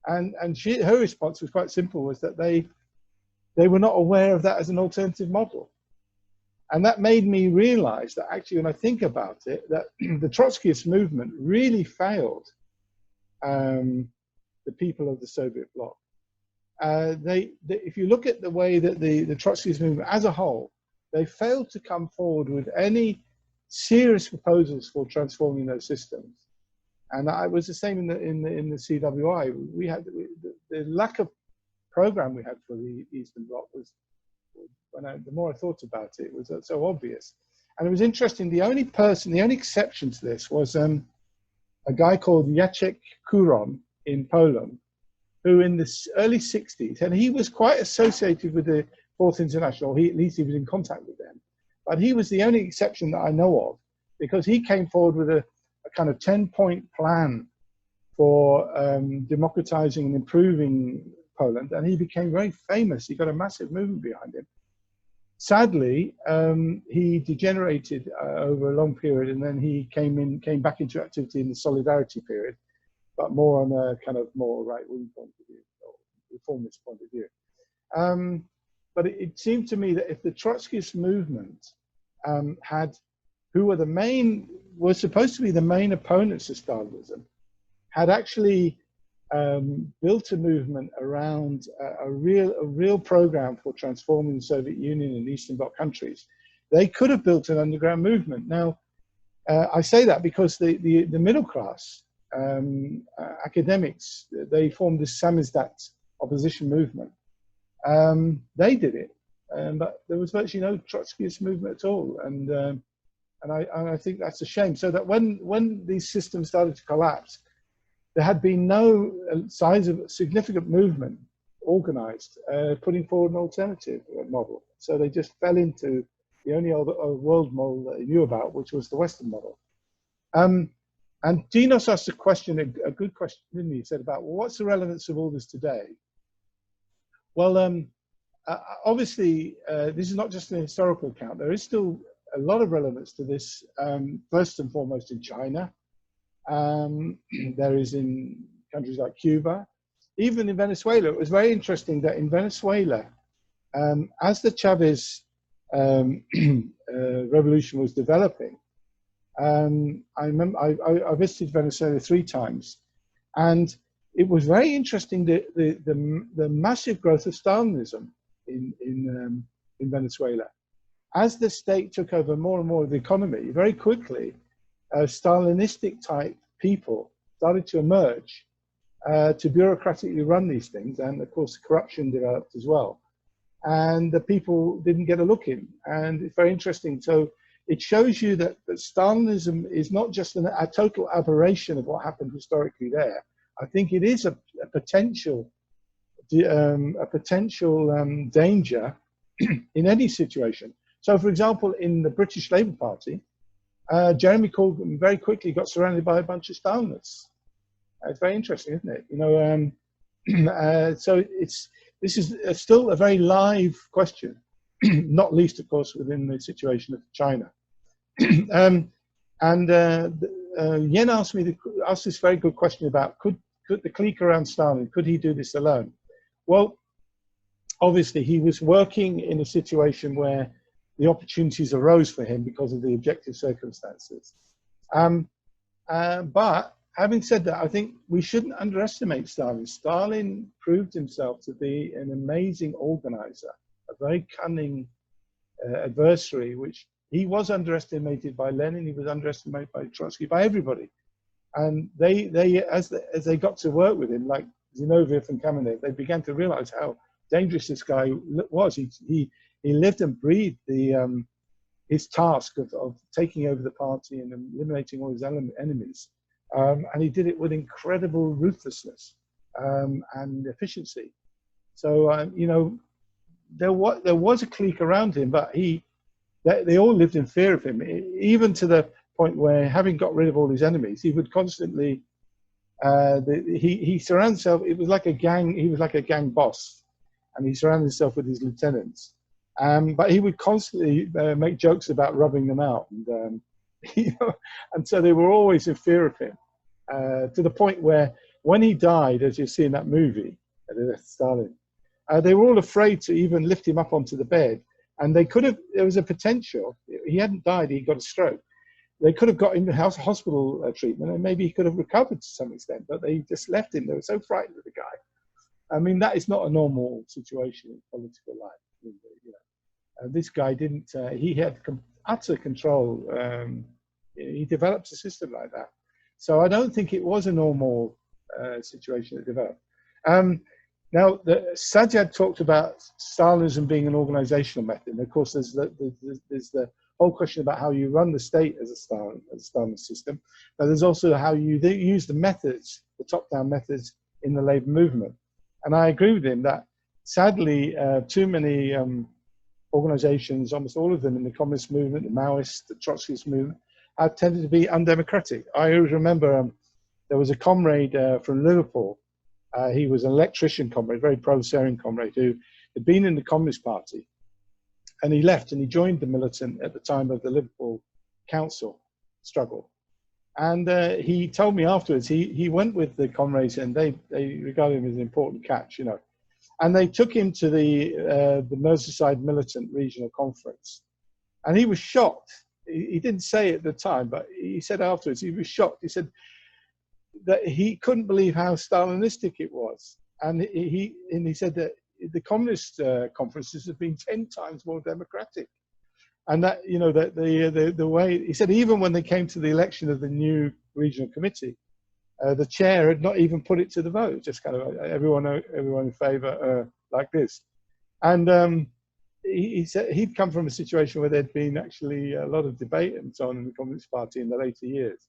Speaker 1: And her response was quite simple, was that they were not aware of that as an alternative model. And that made me realize that actually, when I think about it, that the Trotskyist movement really failed the people of the Soviet bloc. If you look at the way that the Trotskyist movement as a whole, they failed to come forward with any serious proposals for transforming those systems. And it was the same in the CWI. We had the lack of program we had for the Eastern Bloc was, the more I thought about it, it was so obvious. And it was interesting. The only exception to this was a guy called Jacek Kuron in Poland, who in the early 60s, and he was quite associated with the Fourth International. At least he was in contact with them. But he was the only exception that I know of, because he came forward with a kind of 10-point plan for democratizing and improving Poland, and he became very famous. He got a massive movement behind him. Sadly, he degenerated over a long period, and then he came back into activity in the Solidarity period, but more on a kind of more right-wing point of view, or reformist point of view. But it seemed to me that if the Trotskyist movement who were supposed to be the main opponents of Stalinism, had actually built a movement around a real program for transforming the Soviet Union and Eastern Bloc countries, they could have built an underground movement. Now, I say that because the middle class academics, they formed this samizdat opposition movement. They did it, but there was virtually no Trotskyist movement at all, and I think that's a shame. So that when these systems started to collapse, there had been no signs of significant movement organized, putting forward an alternative model. So they just fell into the only other world model that they knew about, which was the Western model. And Dinos asked a question, a good question, didn't he? He said about, well, what's the relevance of all this today? Well, obviously, this is not just an historical account. There is still a lot of relevance to this, first and foremost in China. There is in countries like Cuba, even in Venezuela. It was very interesting that in Venezuela, as the Chavez revolution was developing, I remember I visited Venezuela 3 times, and it was very interesting the massive growth of Stalinism in Venezuela. As the state took over more and more of the economy, very quickly, Stalinistic type people started to emerge to bureaucratically run these things, and of course corruption developed as well. And the people didn't get a look in, and it's very interesting. So it shows you that Stalinism is not just a total aberration of what happened historically there. I think it is a potential danger in any situation. So, for example, in the British Labour Party, Jeremy Corbyn very quickly got surrounded by a bunch of Stalinists. It's very interesting, isn't it? You know, so this is still a very live question, not least, of course, within the situation of China. Yen asked this very good question about could the clique around Stalin, could he do this alone? Well, obviously he was working in a situation where the opportunities arose for him because of the objective circumstances. But having said that, I think we shouldn't underestimate Stalin. Stalin proved himself to be an amazing organizer, a very cunning adversary, which he was underestimated by Lenin, he was underestimated by Trotsky, by everybody. And as they got to work with him, like Zinoviev and Kamenev, they began to realize how dangerous this guy was. He lived and breathed the his task of taking over the party and eliminating all his enemies. And he did it with incredible ruthlessness and efficiency. So, you know, there was a clique around him, but they all lived in fear of him, even to the point where, having got rid of all his enemies, he would constantly, he surrounded himself, it was like a gang, he was like a gang boss, and he surrounded himself with his lieutenants. But he would constantly make jokes about rubbing them out, and you know, and so they were always in fear of him, to the point where when he died, as you see in that movie, Stalin, they were all afraid to even lift him up onto the bed, and they could have. There was a potential. He hadn't died; he got a stroke. They could have got him hospital treatment, and maybe he could have recovered to some extent. But they just left him. They were so frightened of the guy. I mean, that is not a normal situation in political life. You know. This guy didn't. He had utter control. He developed a system like that. So I don't think it was a normal situation that developed. Now, Sajjad talked about Stalinism being an organizational method. And of course, there's the whole question about how you run the state as a Stalinist system. But there's also how you use the methods, the top-down methods in the labor movement. And I agree with him that, sadly, too many organizations, almost all of them in the communist movement, the Maoist, the Trotskyist movement, have tended to be undemocratic. I always remember there was a comrade from Liverpool. He was an electrician comrade, very pro-Syrian comrade, who had been in the Communist Party. And he left and he joined the militant at the time of the Liverpool Council struggle. And he told me afterwards, he went with the comrades, and they regarded him as an important catch, you know. And they took him to the Merseyside Militant Regional Conference. And he was shocked. He didn't say it at the time, but he said afterwards, he was shocked. He said that he couldn't believe how Stalinistic it was. And he said that the communist conferences have been 10 times more democratic. And that, you know, that the way, he said, even when they came to the election of the new regional committee, the chair had not even put it to the vote, just kind of everyone in favor, like this. And he said he'd come from a situation where there'd been actually a lot of debate and so on in the Communist Party in the later years.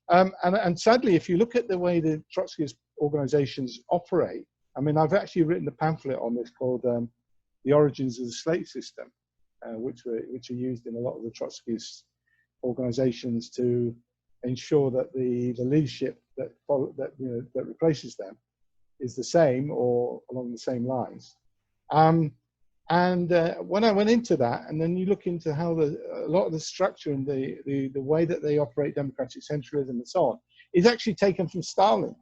Speaker 1: And sadly, if you look at the way the Trotskyist organizations operate, I mean, I've actually written a pamphlet on this called The Origins of the Slate System, which are used in a lot of the Trotskyist organizations to ensure that the leadership that replaces them is the same or along the same lines. And when I went into that, and then you look into how a lot of the structure and the way that they operate democratic centralism and so on is actually taken from Stalin,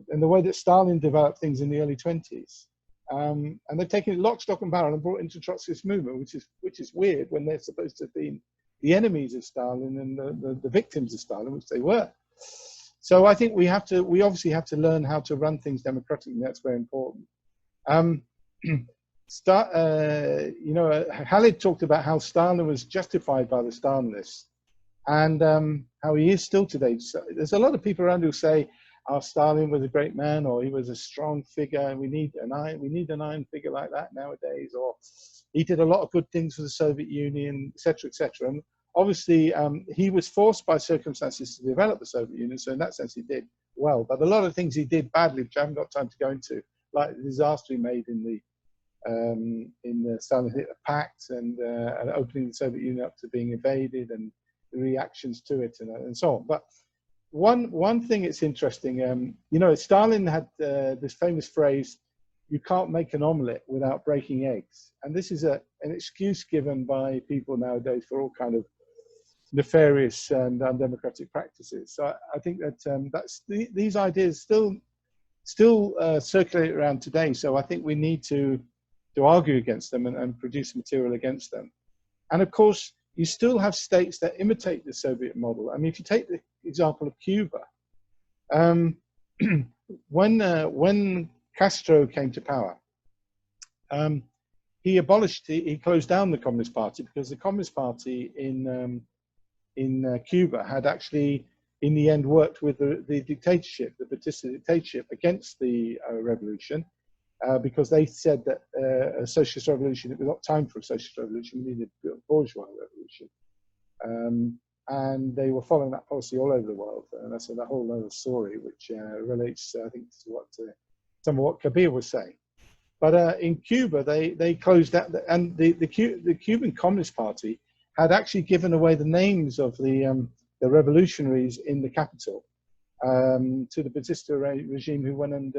Speaker 1: and the way that Stalin developed things in the early 20s. And they've taken it lock, stock and barrel and brought it into Trotskyist movement, which is weird when they're supposed to have been the enemies of Stalin and the victims of Stalin, which they were. So I think we obviously have to learn how to run things democratically. That's very important. You know, Khalid talked about how Stalin was justified by the Stalinists, and how he is still today. So there's a lot of people around who say, "Oh, Stalin was a great man," or "He was a strong figure, and we need an iron figure like that nowadays," or "He did a lot of good things for the Soviet Union," etc., etc. And obviously, he was forced by circumstances to develop the Soviet Union, so in that sense, he did well. But a lot of things he did badly, which I haven't got time to go into, like the disaster he made in the Stalin-Hitler Pact and opening the Soviet Union up to being invaded and the reactions to it and so on. But one thing that's interesting, you know, Stalin had this famous phrase, "You can't make an omelette without breaking eggs," and this is an excuse given by people nowadays for all kind of nefarious and undemocratic practices. So I think that these ideas still circulate around today. So I think we need to argue against them and produce material against them. And of course, you still have states that imitate the Soviet model. I mean, if you take the example of Cuba, when Castro came to power, he closed down the Communist Party because the Communist Party in Cuba had actually, in the end, worked with the dictatorship, the Batista dictatorship, against the revolution. because they said that a socialist revolution, it was not time for a socialist revolution, we needed a bourgeois revolution. And they were following that policy all over the world. And that's a whole other story, which relates, I think, to what some of what Kabir was saying. But in Cuba, they closed that, and the Cuban Communist Party had actually given away the names of the revolutionaries in the capital to the Batista regime, who went and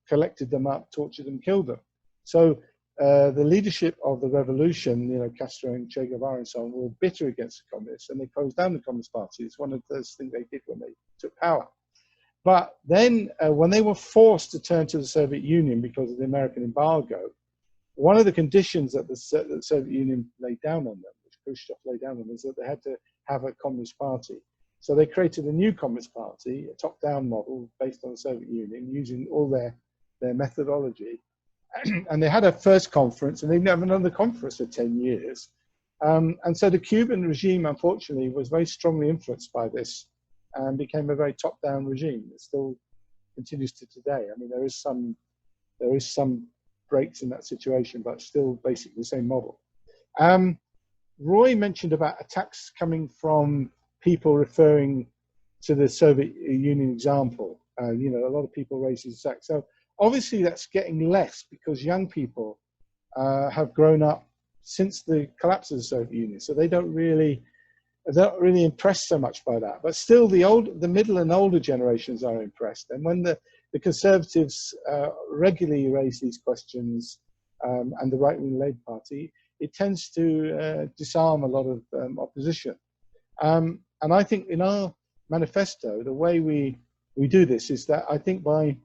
Speaker 1: collected them up, tortured them, killed them. So the leadership of the revolution, you know, Castro and Che Guevara and so on, were bitter against the communists, and they closed down the Communist Party. It's one of those things they did when they took power. But then when they were forced to turn to the Soviet Union because of the American embargo, one of the conditions that the Soviet Union laid down on them, which Khrushchev laid down on them, is that they had to have a Communist Party. So they created a new Communist Party, a top-down model based on the Soviet Union, using all their methodology. And they had a first conference, and they didn't have another conference for 10 years. And so the Cuban regime, unfortunately, was very strongly influenced by this and became a very top-down regime. It still continues to today. I mean, there is some breaks in that situation, but still basically the same model. Roy mentioned about attacks coming from people referring to the Soviet Union example. You know, a lot of people raise these attacks. So obviously that's getting less because young people have grown up since the collapse of the Soviet Union. So they're not really impressed so much by that. But still the middle and older generations are impressed. And when the conservatives regularly raise these questions, and the right-wing Labour Party, it tends to disarm a lot of opposition. And I think in our manifesto, the way we do this is that I think by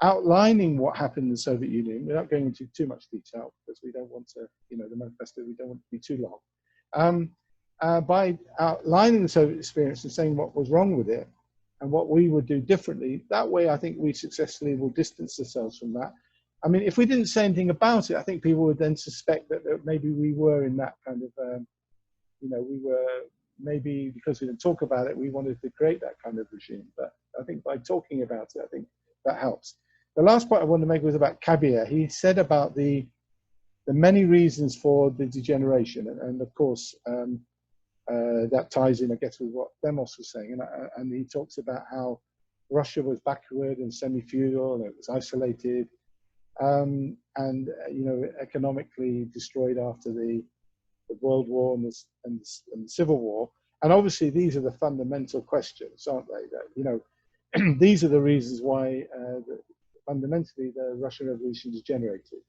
Speaker 1: outlining what happened in the Soviet Union, without going into too much detail, because we don't want to, you know, the manifesto, we don't want it to be too long. By outlining the Soviet experience and saying what was wrong with it and what we would do differently, that way I think we successfully will distance ourselves from that. I mean, if we didn't say anything about it, I think people would then suspect that maybe we were in that kind of, you know, we were maybe because we didn't talk about it, we wanted to create that kind of regime. But I think by talking about it, I think that helps. The last point I wanted to make was about Kabir. He said about the many reasons for the degeneration, and of course, that ties in, I guess, with what Demos was saying. And he talks about how Russia was backward and semi-feudal, and it was isolated, and you know, economically destroyed after the World War and the Civil War. And obviously, these are the fundamental questions, aren't they? That, you know, these are the reasons why fundamentally the Russian Revolution degenerated.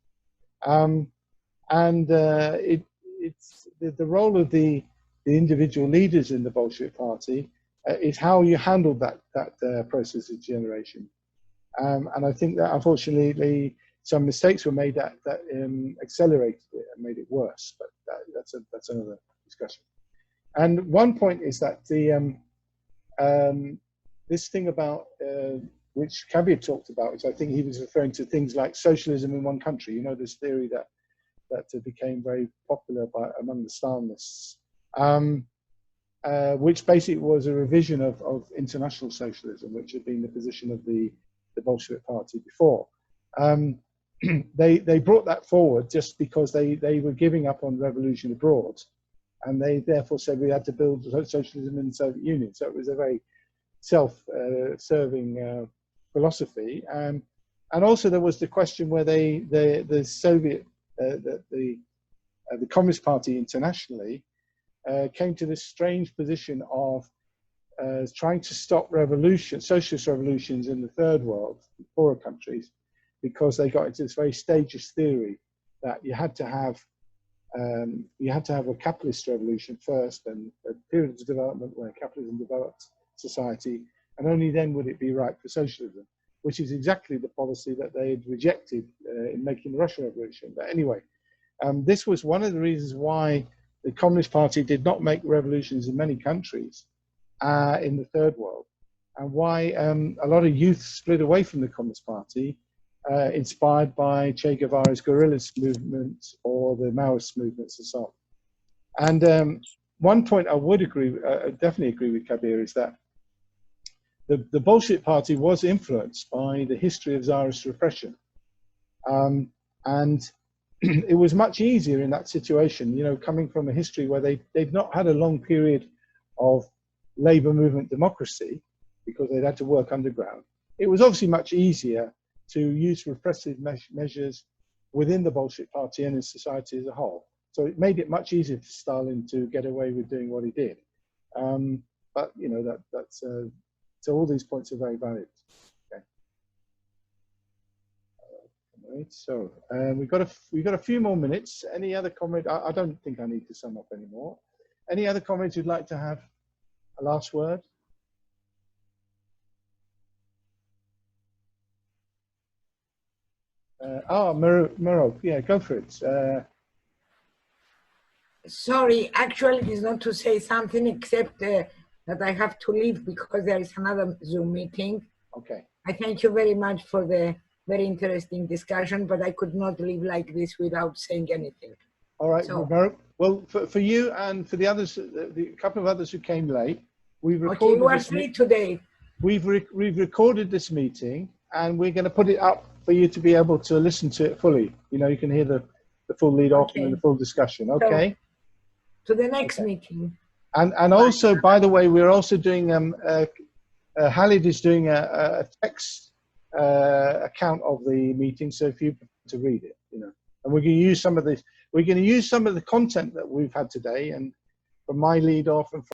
Speaker 1: It's the role of the individual leaders in the Bolshevik Party is how you handled that process of degeneration. And I think that unfortunately some mistakes were made that accelerated it and made it worse. But that's another discussion. And one point is that this thing about which Kabir talked about, which I think he was referring to things like socialism in one country. You know, this theory that became very popular among the Stalinists, which basically was a revision of international socialism, which had been the position of the Bolshevik Party before. They brought that forward just because they were giving up on revolution abroad, and they therefore said we had to build socialism in the Soviet Union. So it was a very self-serving philosophy, and also there was the question where the Soviet the Communist Party internationally came to this strange position of trying to stop socialist revolutions in the third world, poorer countries, because they got into this very stageist theory that you had to have a capitalist revolution first, and a period of development where capitalism developed society, and only then would it be right for socialism, which is exactly the policy that they had rejected in making the Russian Revolution. But anyway, this was one of the reasons why the Communist Party did not make revolutions in many countries in the third world, and why a lot of youth split away from the Communist Party, inspired by Che Guevara's guerrillas movement or the Maoist movements and so on. And one point I would definitely agree with Kabir, is that the Bolshevik Party was influenced by the history of Tsarist repression. And it was much easier in that situation, you know, coming from a history where they've not had a long period of labor movement democracy because they'd had to work underground. It was obviously much easier to use repressive measures within the Bolshevik Party and in society as a whole. So it made it much easier for Stalin to get away with doing what he did. But, you know, so all these points are very valid. Okay. Right, so we've got a few more minutes. Any other comment? I don't think I need to sum up anymore. Any other comments you'd like to have a last word? Miro, yeah, go for it.
Speaker 7: Sorry, actually it is not to say something except that I have to leave because there is another Zoom meeting.
Speaker 1: Okay.
Speaker 7: I thank you very much for the very interesting discussion, but I could not leave like this without saying anything.
Speaker 1: All right,
Speaker 7: So,
Speaker 1: well, for you and for the others, the couple of others who came late, we've recorded.
Speaker 7: Okay, you are free today.
Speaker 1: We've recorded this meeting, and we're going to put it up for you to be able to listen to it fully. You know, you can hear the full lead off and the full discussion. Okay.
Speaker 7: So, to the next meeting.
Speaker 1: And also, by the way, we're also doing Khalid is doing a text account of the meeting, so if you to read it, you know, and we're going to use some of this. We're going to use some of the content that we've had today, and from my lead off and